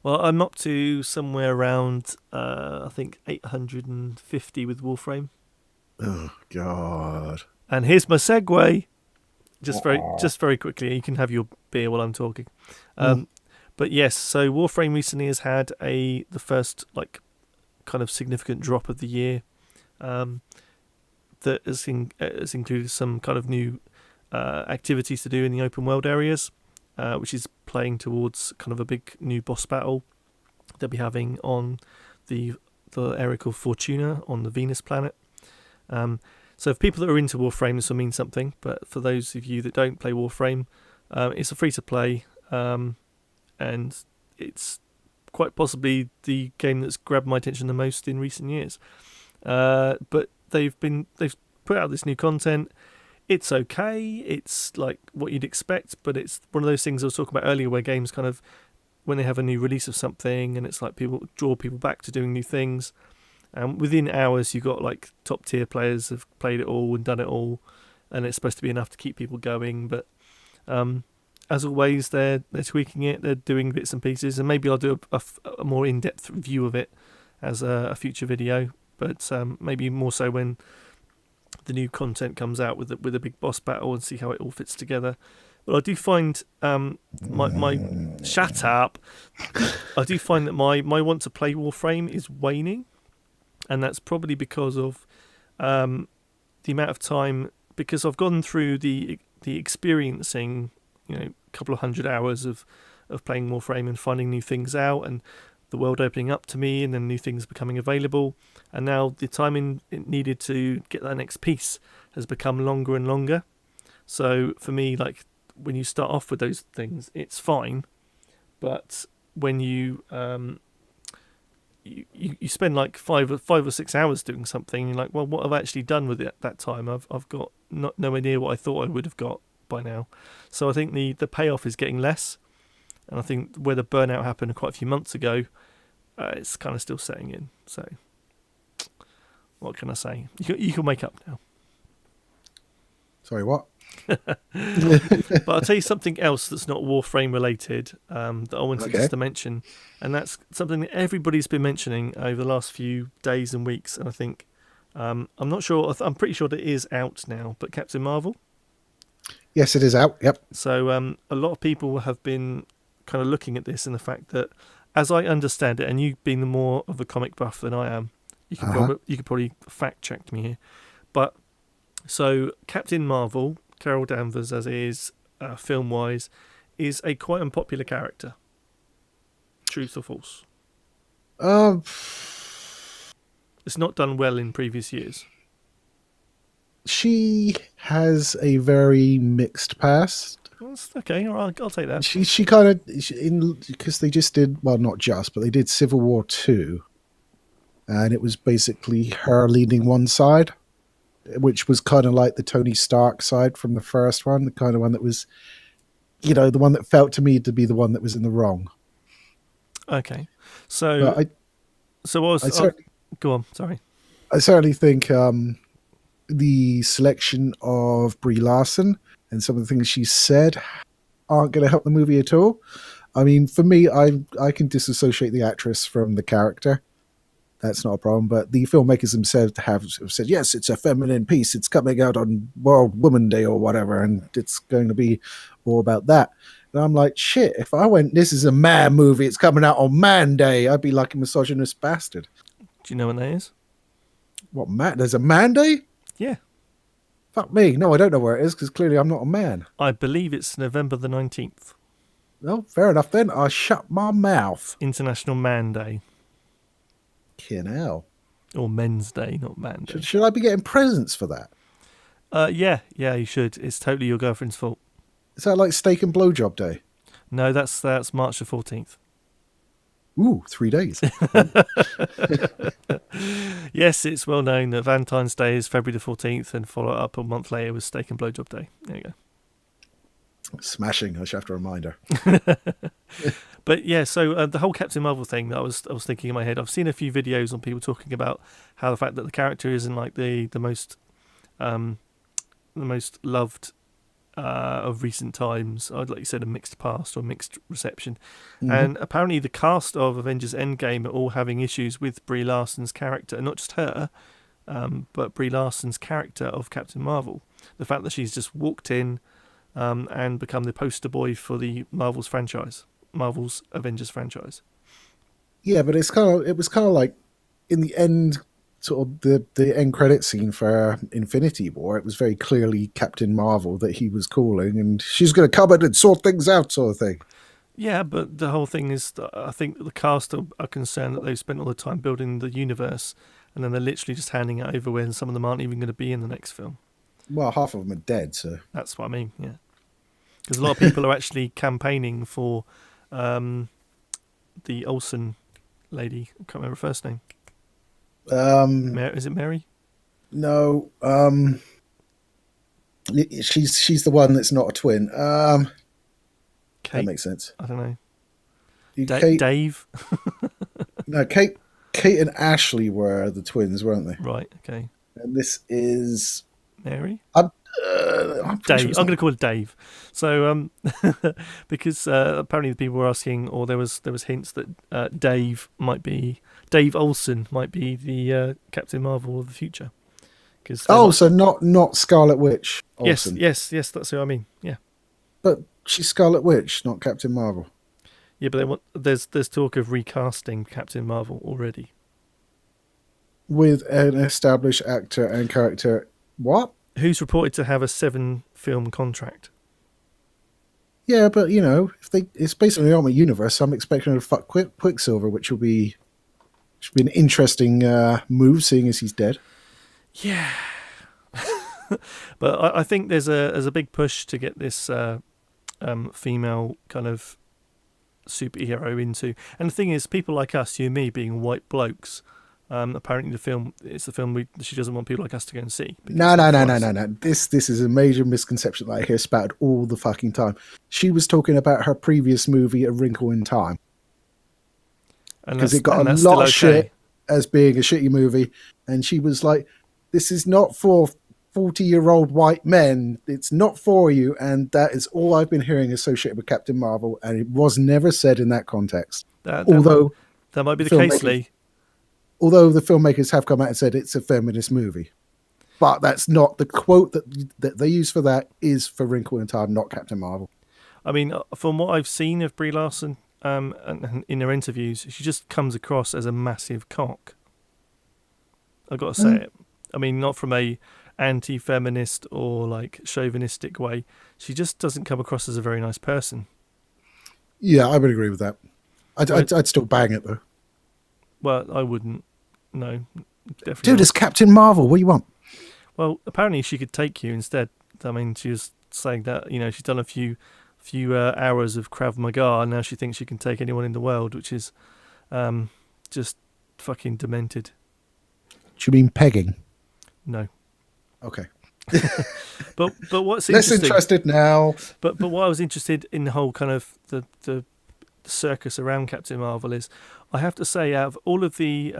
Well, I'm up to somewhere around, I think 850 with Warframe. Oh, God. And here's my segue. just very quickly. You can have your beer while I'm talking. Mm. But yes, so Warframe recently has had the first like kind of significant drop of the year. That has included some kind of new activities to do in the open world areas, which is playing towards kind of a big new boss battle they'll be having on the area called Fortuna on the Venus planet. So for people that are into Warframe, this will mean something. But for those of you that don't play Warframe, it's a free-to-play, and it's quite possibly the game that's grabbed my attention the most in recent years. But they've put out this new content. It's okay. It's like what you'd expect, but it's one of those things I was talking about earlier, where games kind of, when they have a new release of something, and it's like people draw people back to doing new things. Within hours, you've got like top tier players have played it all and done it all, and it's supposed to be enough to keep people going. But as always, they're tweaking it. They're doing bits and pieces, and maybe I'll do a more in-depth view of it as a future video. But maybe more so when the new content comes out with a big boss battle, and see how it all fits together. But I do find my shut up. I do find that my want to play Warframe is waning, and that's probably because of the amount of time. Because I've gone through the experiencing, a couple of 100 hours of playing Warframe and finding new things out, and the world opening up to me, and then new things becoming available. And now the time needed to get that next piece has become longer and longer. So for me, like, when you start off with those things, it's fine. But when you spend like 5 or 6 hours doing something, you're like, well, what have I actually done with it at that time? I've got nowhere near what I thought I would have got by now. So I think the payoff is getting less. And I think where the burnout happened quite a few months ago, it's kind of still setting in. So what can I say? You can wake up now. Sorry, what? But I'll tell you something else that's not Warframe related, that I wanted just to mention, and that's something that everybody's been mentioning over the last few days and weeks. And I think I'm not sure. I'm pretty sure that it is out now. But Captain Marvel. Yes, it is out. Yep. So a lot of people have been kind of looking at this, and the fact that, as I understand it, and you being the more of a comic buff than I am, you could probably fact check me here. But so Captain Marvel, Carol Danvers, as it is film-wise, is a quite unpopular character. Truth or false? It's not done well in previous years. She has a very mixed past. That's okay, all right, I'll take that. She kind of, because they just did, well, not just, but they did Civil War 2, and it was basically her leading one side, which was kind of like the Tony Stark side from the first one, the kind of one that was, the one that felt to me to be the one that was in the wrong. Okay, so go on. Sorry, I certainly think the selection of Brie Larson and some of the things she said aren't going to help the movie at all. I mean, for me, I can disassociate the actress from the character. That's not a problem. But the filmmakers themselves have said, yes, it's a feminine piece. It's coming out on World Woman Day or whatever, and it's going to be all about that. And I'm like, shit, if I went, this is a man movie, it's coming out on Man Day, I'd be like a misogynist bastard. Do you know when that is? What, there's a Man Day? Yeah. Fuck me. No, I don't know where it is, because clearly I'm not a man. I believe it's November the 19th. Well, fair enough then. I'll shut my mouth. International Man Day. Fucking hell. Or Men's Day, not Man Day. Should I be getting presents for that? Yeah, you should. It's totally your girlfriend's fault. Is that like Steak and Blowjob Day? No, that's March the 14th. Ooh, 3 days. Yes, it's well known that Valentine's Day is February the 14th, and follow it up a month later with Steak and Blowjob Day. There you go. Smashing. I should have to remind her. But yeah, so the whole Captain Marvel thing that I was thinking in my head. I've seen a few videos on people talking about how the fact that the character isn't like the most loved of recent times. Like you said, a mixed past or mixed reception. Mm-hmm. And apparently the cast of Avengers Endgame are all having issues with Brie Larson's character, not just her, but Brie Larson's character of Captain Marvel. The fact that she's just walked in, and become the poster boy for the Marvel's Avengers franchise. Yeah, but it was kind of like in the end, sort of the end credit scene for Infinity War. It was very clearly Captain Marvel that he was calling, and she's going to come in and sort things out, sort of thing. Yeah, but the whole thing is, that I think the cast are concerned that they've spent all the time building the universe, and then they're literally just handing it over when some of them aren't even going to be in the next film. Well, half of them are dead, so That's what I mean. Yeah, because a lot of people are actually campaigning for the Olsen lady. I can't remember her first name. Is it Mary? no, she's the one that's not a twin. Kate? That makes sense. I don't know. Kate, Dave? no, Kate and Ashley were the twins, weren't they? Right, okay. And this is Mary? I'm Dave. sure I'm going to call it Dave. So, because apparently the people were asking, or there was hints that Dave Olsen might be the Captain Marvel of the future. So not Scarlet Witch Olsen. Yes, that's who I mean. Yeah. But she's Scarlet Witch, not Captain Marvel. Yeah, but there's talk of recasting Captain Marvel already. With an established actor and character. What? Who's reported to have a 7-film contract. Yeah, but it's based on the Ultimate Universe, so I'm expecting her to fuck Quicksilver, which should be an interesting move, seeing as he's dead. Yeah. But I think there's a big push to get this female kind of superhero into. And the thing is, people like us, you and me, being white blokes, apparently it's the film she doesn't want people like us to go and see. No. This is a major misconception that I hear spouted all the fucking time. She was talking about her previous movie, A Wrinkle in Time. Because it got a lot of shit as being a shitty movie. And she was like, this is not for 40-year-old white men. It's not for you. And that is all I've been hearing associated with Captain Marvel. And it was never said in that context. That might be the case, Lee. Although the filmmakers have come out and said it's a feminist movie. But that's not the quote that they use for that is for Wrinkle in Time, not Captain Marvel. I mean, from what I've seen of Brie Larson and in her interviews, she just comes across as a massive cock. I've got to say it. I mean, not from a anti-feminist or like chauvinistic way. She just doesn't come across as a very nice person. Yeah, I would agree with that. I'd still bang it though. Well, I wouldn't. No, definitely. Dude, not. it's Captain Marvel. What do you want? Well, apparently she could take you instead. I mean, she was saying that she's done a few hours of Krav Maga, and now she thinks she can take anyone in the world, which is just fucking demented. Do you mean pegging? No. Okay. but what's less interesting, interested now? But what I was interested in the whole kind of the circus around Captain Marvel is, I have to say, out of all of the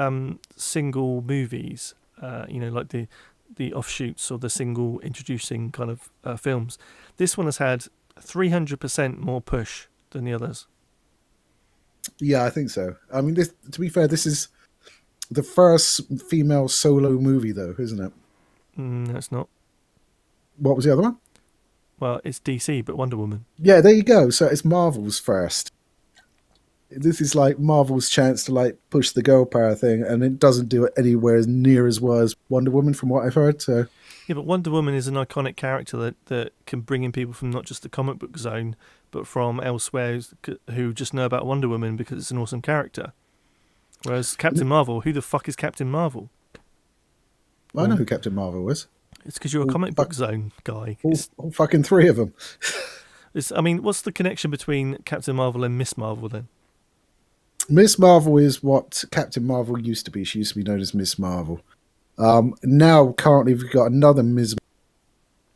single movies, like the offshoots or the single introducing kind of films, this one has had 300% more push than the others. Yeah, I think so. I mean, to be fair, this is the first female solo movie, though, isn't it? No, it's not. What was the other one? Well, it's DC, but Wonder Woman. Yeah, there you go. So it's Marvel's first. This is like Marvel's chance to like push the girl power thing, and it doesn't do it anywhere near as well as Wonder Woman, from what I've heard. So yeah, but Wonder Woman is an iconic character that can bring in people from not just the comic book zone, but from elsewhere who just know about Wonder Woman because it's an awesome character. Whereas Captain Marvel, who the fuck is Captain Marvel? I know who Captain Marvel was. It's because you're a comic book zone guy. All fucking three of them. I mean, what's the connection between Captain Marvel and Miss Marvel then? Miss Marvel is what Captain Marvel used to be. She used to be known as Miss Marvel. Now, currently, we've got another Ms.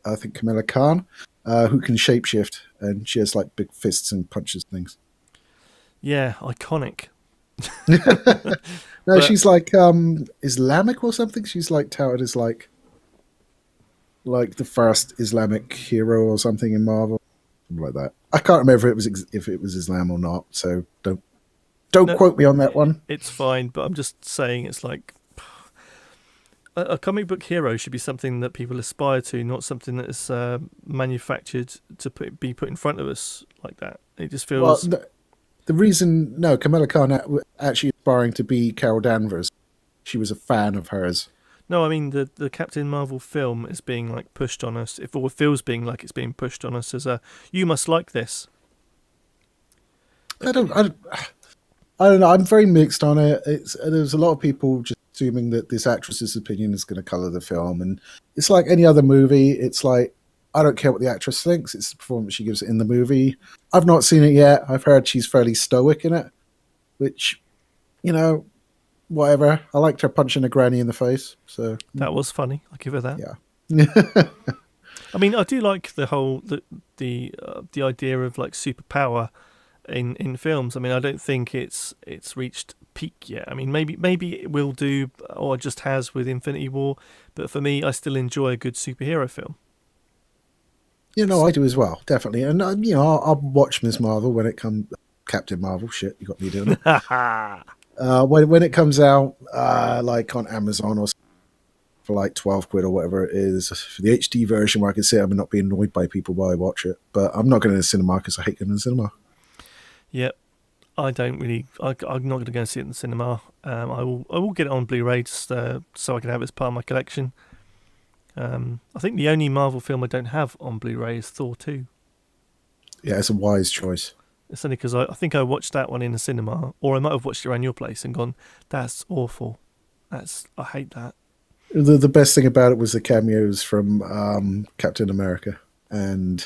I think Kamala Khan, who can shapeshift, and she has like big fists and punches things. Yeah, iconic. No, she's like Islamic or something. She's like touted as like the first Islamic hero or something in Marvel, something like that. I can't remember if it was Islam or not. So don't quote me on that one. It's fine, but I'm just saying it's like a comic book hero should be something that people aspire to, not something that is manufactured to be put in front of us like that. It just Well, feels. the reason, no, Kamala Khan actually aspiring to be Carol Danvers. She was a fan of hers. No, I mean the Captain Marvel film is being like pushed on us. It feels being like it's being pushed on us as a you must like this. I don't, I don't, I don't know. I'm very mixed on it. There's a lot of people just assuming that this actress's opinion is going to color the film, and it's like any other movie. It's like I don't care what the actress thinks. It's the performance she gives in the movie. I've not seen it yet. I've heard she's fairly stoic in it, which, you know, whatever. I liked her punching a granny in the face. So That was funny. I'll give her that. yeah. I mean, I do like the whole the idea of like superpower in films. I mean, I don't think it's reached peak yet. I mean, maybe it will do, or just has with Infinity War. But for me, I still enjoy a good superhero film. You know, I do as well, definitely. And, you know, I'll watch Ms. Marvel when it comes. Captain Marvel, shit, you got me doing it. When it comes out, like on Amazon or for like 12 quid or whatever it is, for the HD version where I can sit and not be annoyed by people while I watch it. But I'm not going to the cinema because I hate going to the cinema. Yep. I don't really. I'm not going to go and see it in the cinema. I will get it on Blu-ray just so I can have it as part of my collection. I think the only Marvel film I don't have on Blu-ray is Thor 2. Yeah, it's a wise choice. It's only because I think I watched that one in the cinema, or I might have watched it around your place and gone, "That's awful. I hate that." The best thing about it was the cameos from Captain America, and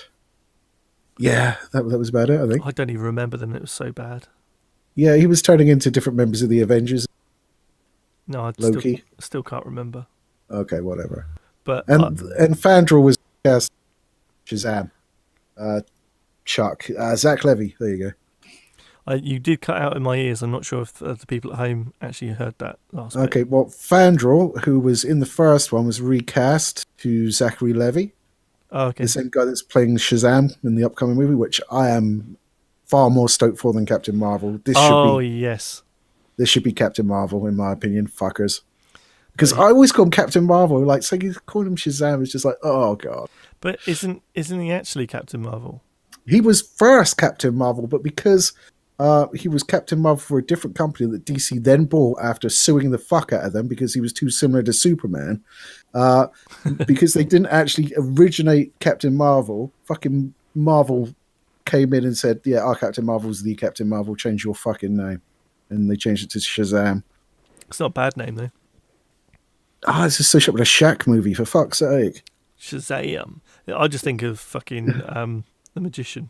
yeah, that was about it. I think. I don't even remember them. It was so bad. Yeah, he was turning into different members of the Avengers. No, I Loki. still can't remember. Okay, whatever. But And Fandral was cast Shazam. Chuck. Zach Levy. There you go. you did cut out in my ears. I'm not sure if the people at home actually heard that last bit. Okay, well, Fandral, who was in the first one, was recast to Zachary Levy. Oh, okay. The same guy that's playing Shazam in the upcoming movie, which I am far more stoked for than Captain Marvel. Yes. This should be Captain Marvel, in my opinion, fuckers. Because I always call him Captain Marvel. Like, so you call him Shazam, it's just like, oh, God. But isn't he actually Captain Marvel? He was first Captain Marvel, but because he was Captain Marvel for a different company that DC then bought after suing the fuck out of them because he was too similar to Superman, because they didn't actually originate Captain Marvel, fucking Marvel came in and said, yeah, our Captain Marvel's the Captain Marvel, change your fucking name. And they changed it to Shazam. It's not a bad name, though. It's associated with a Shaq movie, for fuck's sake. Shazam. I just think of fucking The Magician.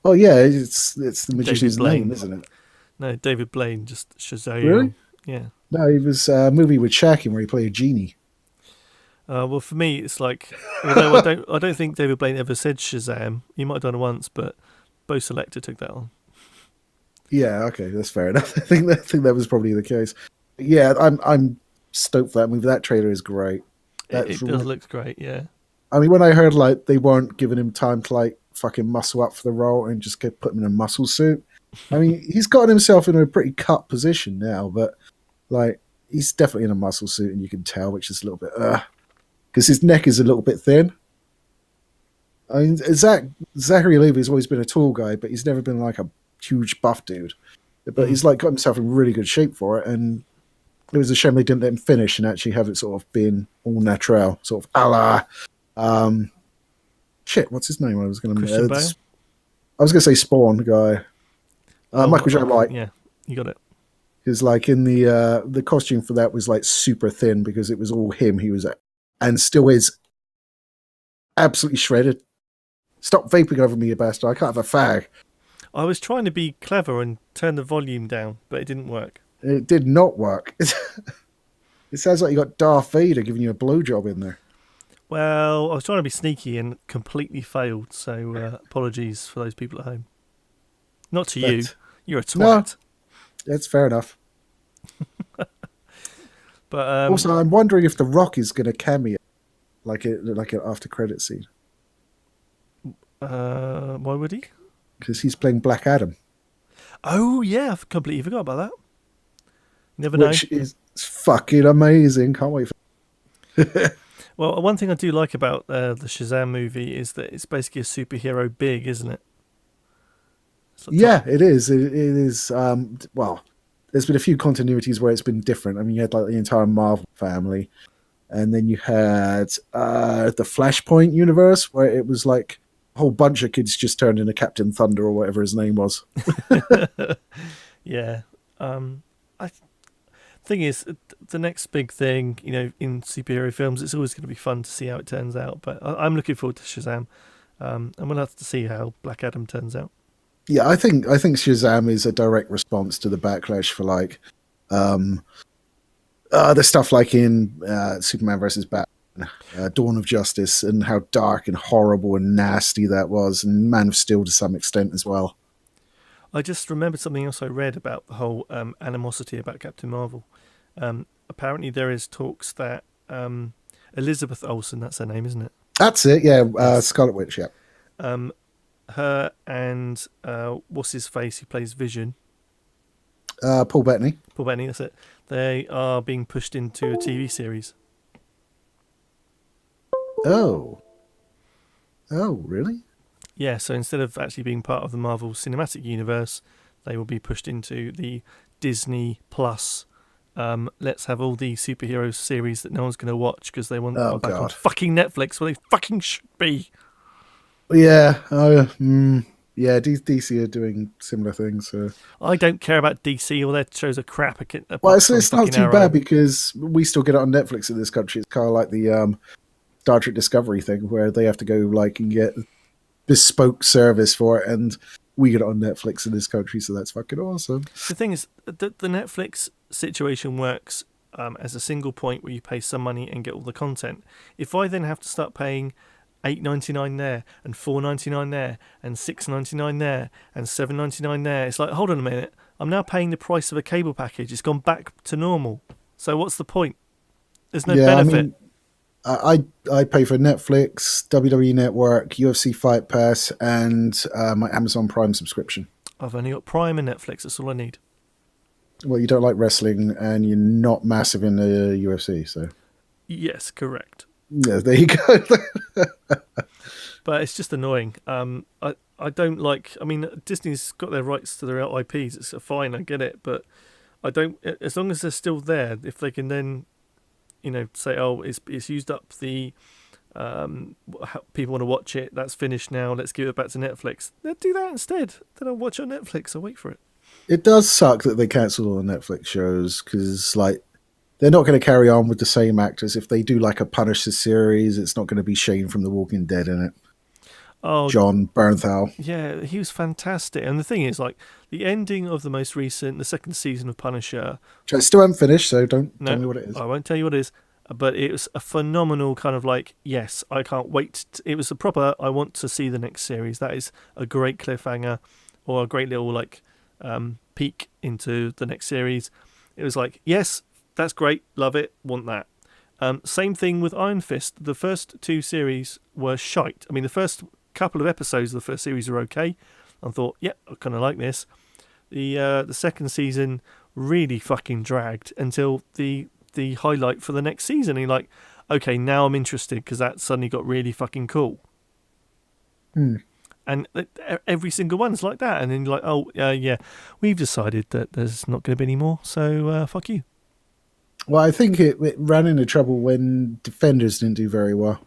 Oh, yeah, it's the magician's Blaine. name, isn't it? No, David Blaine, just Shazam. Really? Yeah. No, it was a movie with Shaq in where he played a genie. Well, for me, it's like, although I don't think David Blaine ever said Shazam. He might have done it once, but Bo Selector took that on. Yeah, okay, that's fair enough. I think that was probably the case. Yeah, I'm stoked for that movie. That trailer is great. It does look great, yeah. I mean, when I heard like they weren't giving him time to like fucking muscle up for the role and just kept putting him in a muscle suit. I mean, he's gotten himself in a pretty cut position now, but like he's definitely in a muscle suit, and you can tell, which is a little bit because his neck is a little bit thin. I mean, Zachary Levi has always been a tall guy, but he's never been like a huge buff dude. But he's like got himself in really good shape for it, and it was a shame they didn't let him finish and actually have it sort of being all natural, sort of a la. Shit, what's his name? I was going to say Spawn guy. Michael J. White. Yeah, you got it. Because like in the costume for that was like super thin because it was all him. He was and still is absolutely shredded. Stop vaping over me, you bastard! I can't have a fag. I was trying to be clever and turn the volume down, but it didn't work. It did not work. It sounds like you got Darth Vader giving you a blowjob in there. Well, I was trying to be sneaky and completely failed, so apologies for those people at home. Not to you. You're a twat. No, that's fair enough. But also, I'm wondering if The Rock is going to cameo, like an after credit scene. why would he? Because he's playing Black Adam. Oh yeah, I completely forgot about that. Never know. It's fucking amazing. Can't wait. Well, one thing I do like about the Shazam movie is that it's basically a superhero big, isn't it? It's like top. Yeah, it is. It is. Well, there's been a few continuities where it's been different. I mean, you had like the entire Marvel family, and then you had the Flashpoint universe where it was like a whole bunch of kids just turned into Captain Thunder or whatever his name was. Yeah. I thing is, the next big thing, in superhero films, it's always going to be fun to see how it turns out. But I'm looking forward to Shazam. And we'll have to see how Black Adam turns out. Yeah, I think Shazam is a direct response to the backlash for like um, the stuff like in Superman versus Batman, Dawn of Justice, and how dark and horrible and nasty that was, and Man of Steel to some extent as well. I just remembered something else I read about the whole animosity about Captain Marvel. Apparently, there is talks that Elizabeth Olsen, that's her name, isn't it? That's it. Yeah, Yes. Scarlet Witch. Yeah. Um, her and what's his face who plays Vision, Paul Bettany. Paul Bettany, that's it. They are being pushed into a TV series. Oh. Oh, really? Yeah, so instead of actually being part of the Marvel Cinematic Universe, they will be pushed into the Disney Plus. Let's have all the superhero series that no one's going to watch because they want Oh back on God. fucking Netflix, where they fucking should be. Yeah. Yeah. DC are doing similar things. So. I don't care about DC. All their shows are crap. Well, Apart from it's not fucking too Arrow. bad because we still get it on Netflix in this country. It's kind of like the Star Trek Discovery thing where they have to go like and get bespoke service for it, and we get it on Netflix in this country, so that's fucking awesome. The thing is, the Netflix situation works as a single point where you pay some money and get all the content. If I then have to start paying $8.99 there and $4.99 there and $6.99 there and $7.99 there, it's like, hold on a minute, I'm now paying the price of a cable package. It's gone back to normal. So what's the point? There's no benefit. I mean, I pay for Netflix, WWE Network, UFC Fight Pass, and my Amazon Prime subscription. I've only got Prime and Netflix. That's all I need. Well, you don't like wrestling, and you're not massive in the UFC, so Yes, correct. yeah, there you go. But it's just annoying. I don't like. I mean, Disney's got their rights to their IPs. It's fine. I get it, but I don't. As long as they're still there, if they can then, say, oh, it's used up the. People want to watch it. That's finished now. Let's give it back to Netflix. They'll do that instead. Then I'll watch it on Netflix. I'll wait for it. It does suck that they cancelled all the Netflix shows because, like, they're not going to carry on with the same actors. If they do like a Punisher series, it's not going to be Shane from The Walking Dead in it. Oh, John Bernthal. yeah, he was fantastic. And the thing is, like, the ending of the second season of Punisher. Which I still haven't finished, so don't No, tell me what it is. I won't tell you what it is. But it was a phenomenal kind of like, yes, I can't wait. It was a proper, I want to see the next series. That is a great cliffhanger or a great little like peek into the next series. It was like, yes, that's great. Love it. Want that. Same thing with Iron Fist. The first two series were shite. I mean, the first couple of episodes of the first series were okay. I thought, yeah, I kind of like this. The second season really fucking dragged until the highlight for the next season. And you're like, okay, now I'm interested because that suddenly got really fucking cool. And every single one's like that. And then you're like, oh, yeah, we've decided that there's not going to be any more, so fuck you. Well, I think it ran into trouble when Defenders didn't do very well.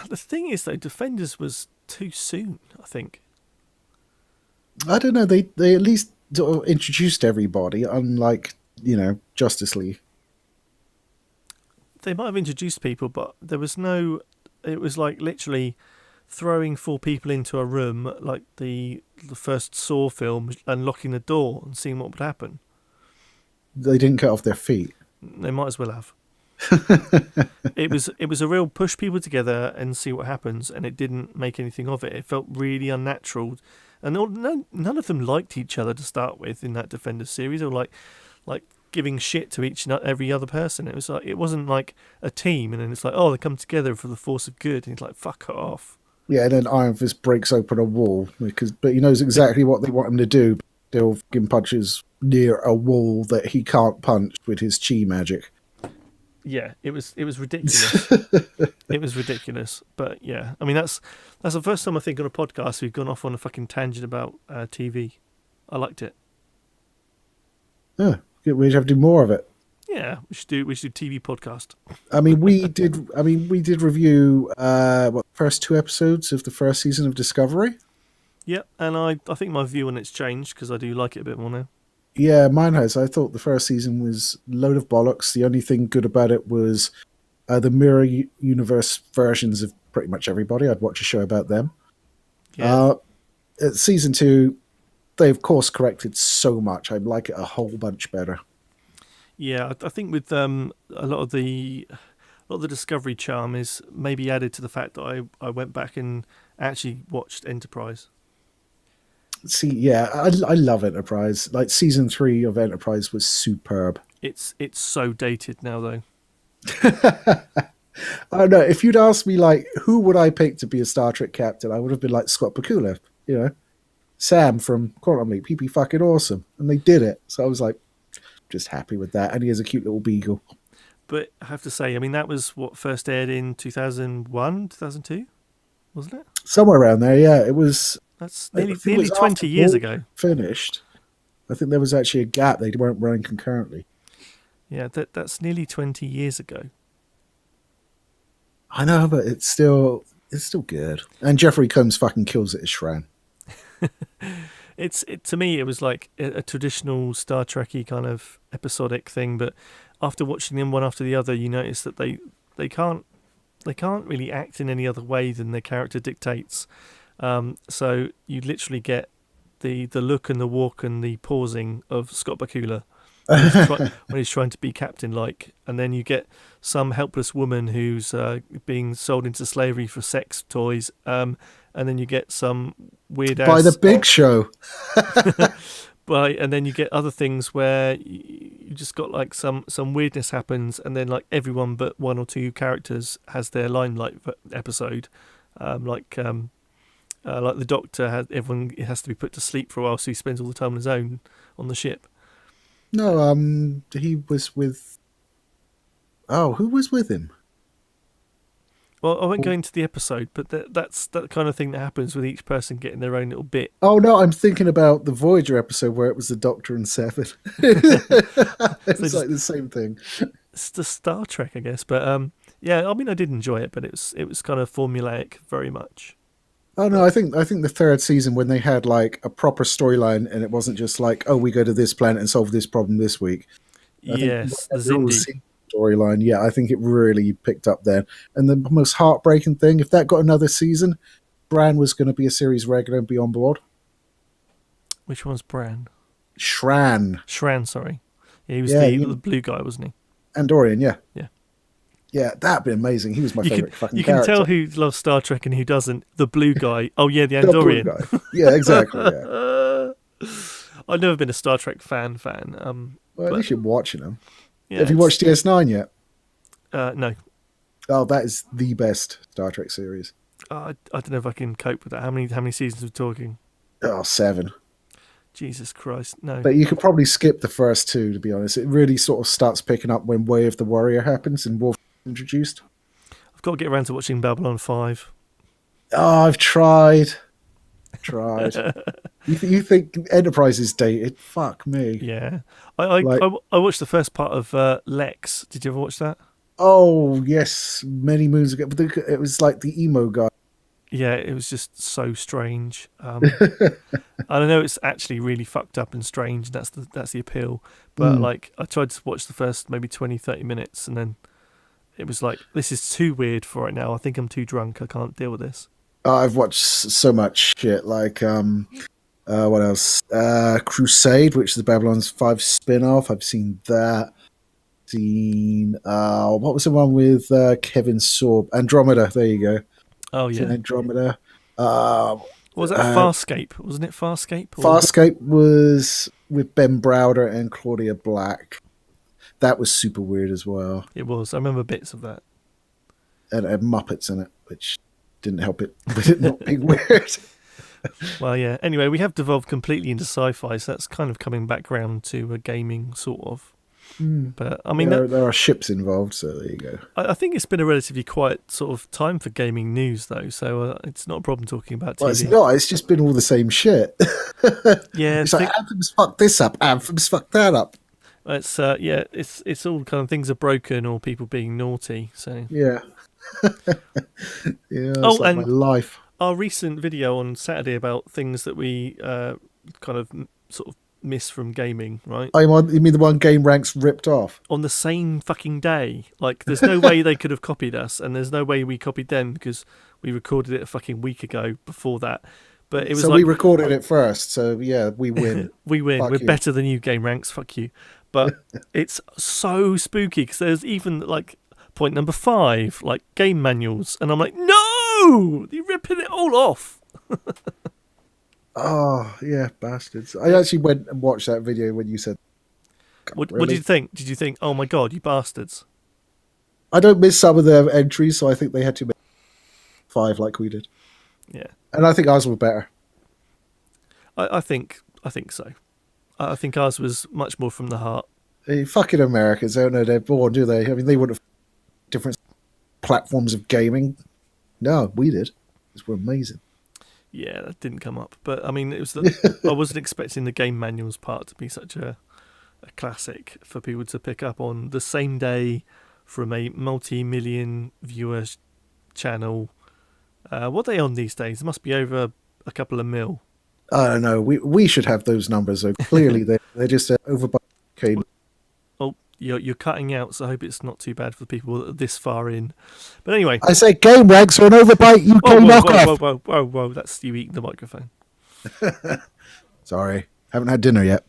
The thing is, though, Defenders was too soon, I think. I don't know. They at least sort of introduced everybody, unlike, Justice League. They might have introduced people, but there was no... It was like literally throwing four people into a room, like the first Saw film, and locking the door and seeing what would happen. They didn't cut off their feet. They might as well have. It was a real push people together and see what happens, and it didn't make anything of it. It felt really unnatural, and none of them liked each other to start with in that Defenders series. They were like giving shit to each and every other person. It was like, it wasn't like a team, and then it's like, oh, they come together for the force of good, and it's like, fuck it off. Yeah, and then Iron Fist breaks open a wall but he knows exactly what they want him to do. still fucking punches near a wall that he can't punch with his chi magic. Yeah, it was ridiculous. It was ridiculous. But yeah, I mean that's the first time I think on a podcast we've gone off on a fucking tangent about TV. I liked it. Yeah, we have to do more of it. Yeah, we should do TV podcast. I mean, we did review the first 2 episodes of the first season of Discovery. Yeah, and I think my view on it's changed because I do like it a bit more now. Yeah, mine has. I thought the first season was a load of bollocks. The only thing good about it was the mirror universe versions of pretty much everybody. I'd watch a show about them. Yeah. Season 2, they've course corrected so much. I like it a whole bunch better. Yeah, I think with a lot of the Discovery charm is maybe added to the fact that I went back and actually watched Enterprise. See, yeah, I love Enterprise. Like season 3 of Enterprise was superb. It's so dated now though. I don't know. If you'd asked me, like, who would I pick to be a Star Trek captain, I would have been like Scott Bakula, you know, Sam from Quantum Leap. He'd be fucking awesome, and they did it. So I was like, just happy with that. And he has a cute little beagle. But I have to say, I mean, that was what first aired in 2001, 2002, wasn't it? Somewhere around there, yeah. It was. That's nearly 20 years ago. Finished. I think there was actually a gap. They weren't running concurrently. Yeah, that's nearly 20 years ago. I know, but it's still good. And Jeffrey Combs fucking kills it as Shran. To me, it was like a traditional Star Trek-y kind of episodic thing, but after watching them one after the other, you notice that they can't really act in any other way than their character dictates. So you literally get the look and the walk and the pausing of Scott Bakula when he's trying to be captain-like, and then you get some helpless woman who's being sold into slavery for sex toys, and then you get some weird ass by the Big Show. And then you get other things where you just got like some weirdness happens, and then like everyone but 1 or 2 characters has their limelight episode, like the Doctor everyone has to be put to sleep for a while, so he spends all the time on his own on the ship. No, he was with. Oh, who was with him? Well, I won't go into the episode, but that's that kind of thing that happens with each person getting their own little bit. Oh no, I'm thinking about the Voyager episode where it was the Doctor and Seven. It's like the same thing. It's the Star Trek, I guess, but yeah, I mean, I did enjoy it, but it was kind of formulaic, very much. Oh no, I think the third season when they had like a proper storyline and it wasn't just like, oh, we go to this planet and solve this problem this week. Yes, the Zindi storyline. Yeah, I think it really picked up then. And the most heartbreaking thing, if that got another season, Bran was going to be a series regular and be on board. Which one's Bran? Shran, sorry. Yeah, he was the blue guy, wasn't he? Andorian, yeah. Yeah. Yeah, that'd be amazing. He was my favourite fucking You character. can tell who loves Star Trek and who doesn't. The blue guy. Oh, yeah, the Andorian. The blue guy. Yeah, exactly, yeah. I've never been a Star Trek fan. Well, at least you're watching them. Yeah, have you watched DS9 yet? No. Oh, that is the best Star Trek series. I don't know if I can cope with that. How many seasons are we talking? Oh, 7. Jesus Christ, no. But you could probably skip the first 2, to be honest. It really sort of starts picking up when Way of the Warrior happens and Wolf introduced. I've got to get around to watching Babylon 5. Oh, I've tried. You think Enterprise is dated? Fuck me. Yeah. I watched the first part of Lex. Did you ever watch that? Oh, yes. Many moons ago. But it was like the emo guy. Yeah, it was just so strange. I know it's actually really fucked up and strange. That's the appeal. But like, I tried to watch the first maybe 20, 30 minutes, and then it was like, this is too weird for it now. I think I'm too drunk. I can't deal with this. I've watched so much shit. Like, what else? Crusade, which is the Babylon's 5 spin-off. I've seen that. What was the one with Kevin Sorb? Andromeda. There you go. Oh yeah, Andromeda. What was that? Farscape, wasn't it? Farscape. Farscape was with Ben Browder and Claudia Black. That was super weird as well. It was. I remember bits of that. And it had Muppets in it, which didn't help it with it not being weird. Well, yeah. Anyway, we have devolved completely into sci-fi, so that's kind of coming back round to a gaming sort of. But I mean, There are ships involved, so there you go. I think it's been a relatively quiet sort of time for gaming news, though, so it's not a problem talking about TV. Well, it's not. It's just been all the same shit. Yeah, It's like Anthem's fucked this up. Anthem's fucked that up. it's it's all kind of things are broken or people being naughty. So Yeah. Yeah. Oh, It's like my and- life. our recent video on Saturday about things that we kind of sort of miss from gaming, right? You mean the one Game Ranks ripped off? On the same fucking day. Like, there's no way they could have copied us, and there's no way we copied them because we recorded it a fucking week ago before that. But it was So like, we recorded it first. So yeah, we win. we win. Fuck We're you. better than you, Game Ranks. Fuck you. But it's so spooky because there's even like point number 5, like game manuals, and I'm like, no, you're ripping it all off. Oh yeah, bastards! I actually went and watched that video when you said. What Really? did you think? Did you think, oh my god, you bastards? I don't miss some of their entries, so I think they had to make 5 like we did, Yeah, and I think ours were better. I think so. I think ours was much more from the heart. Fucking Americans, they don't know they're born, do they? I mean, they wouldn't have different platforms of gaming. No, we did. It's amazing. Yeah, that didn't come up. But I mean, I wasn't expecting the game manuals part to be such a classic for people to pick up on the same day from a multi-million viewers channel. What are they on these days? It must be over a couple of mil. I don't know. We should have those numbers. Though. Clearly, they're just over by. Okay. Oh, you're cutting out, so I hope it's not too bad for people that are this far in. But anyway. I say Game Ranks are an Overbyte UK knockoff. Whoa, that's you eating the microphone. Sorry, haven't had dinner yet.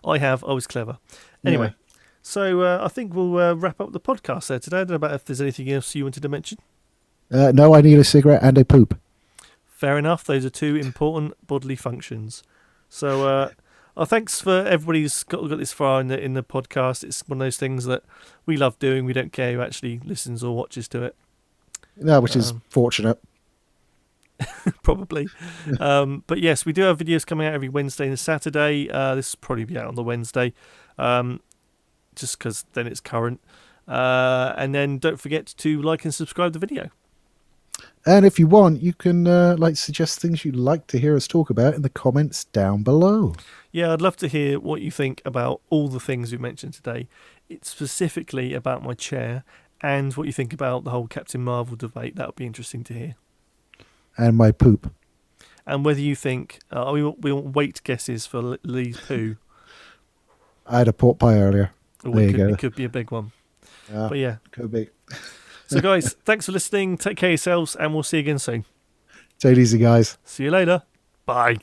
I have. I was clever. Anyway, Yeah. so I think we'll wrap up the podcast there today. I don't know about if there's anything else you wanted to mention. No, I need a cigarette and a poop. Fair enough. Those are 2 important bodily functions. So, thanks for everybody who's got this far in the podcast. It's one of those things that we love doing. We don't care who actually listens or watches to it. No, which is fortunate. Probably. But yes, we do have videos coming out every Wednesday and Saturday. This will probably be out on the Wednesday, just because then it's current. And then don't forget to like and subscribe the video. And if you want, you can suggest things you'd like to hear us talk about in the comments down below. Yeah, I'd love to hear what you think about all the things we mentioned today. It's specifically about my chair and what you think about the whole Captain Marvel debate. That would be interesting to hear. And my poop. And whether you think we want weight guesses for Lee's poo. I had a pork pie earlier. Or There you go. It could be a big one. But yeah. Could be. So guys, thanks for listening. Take care of yourselves and we'll see you again soon. Take it easy, guys. See you later. Bye.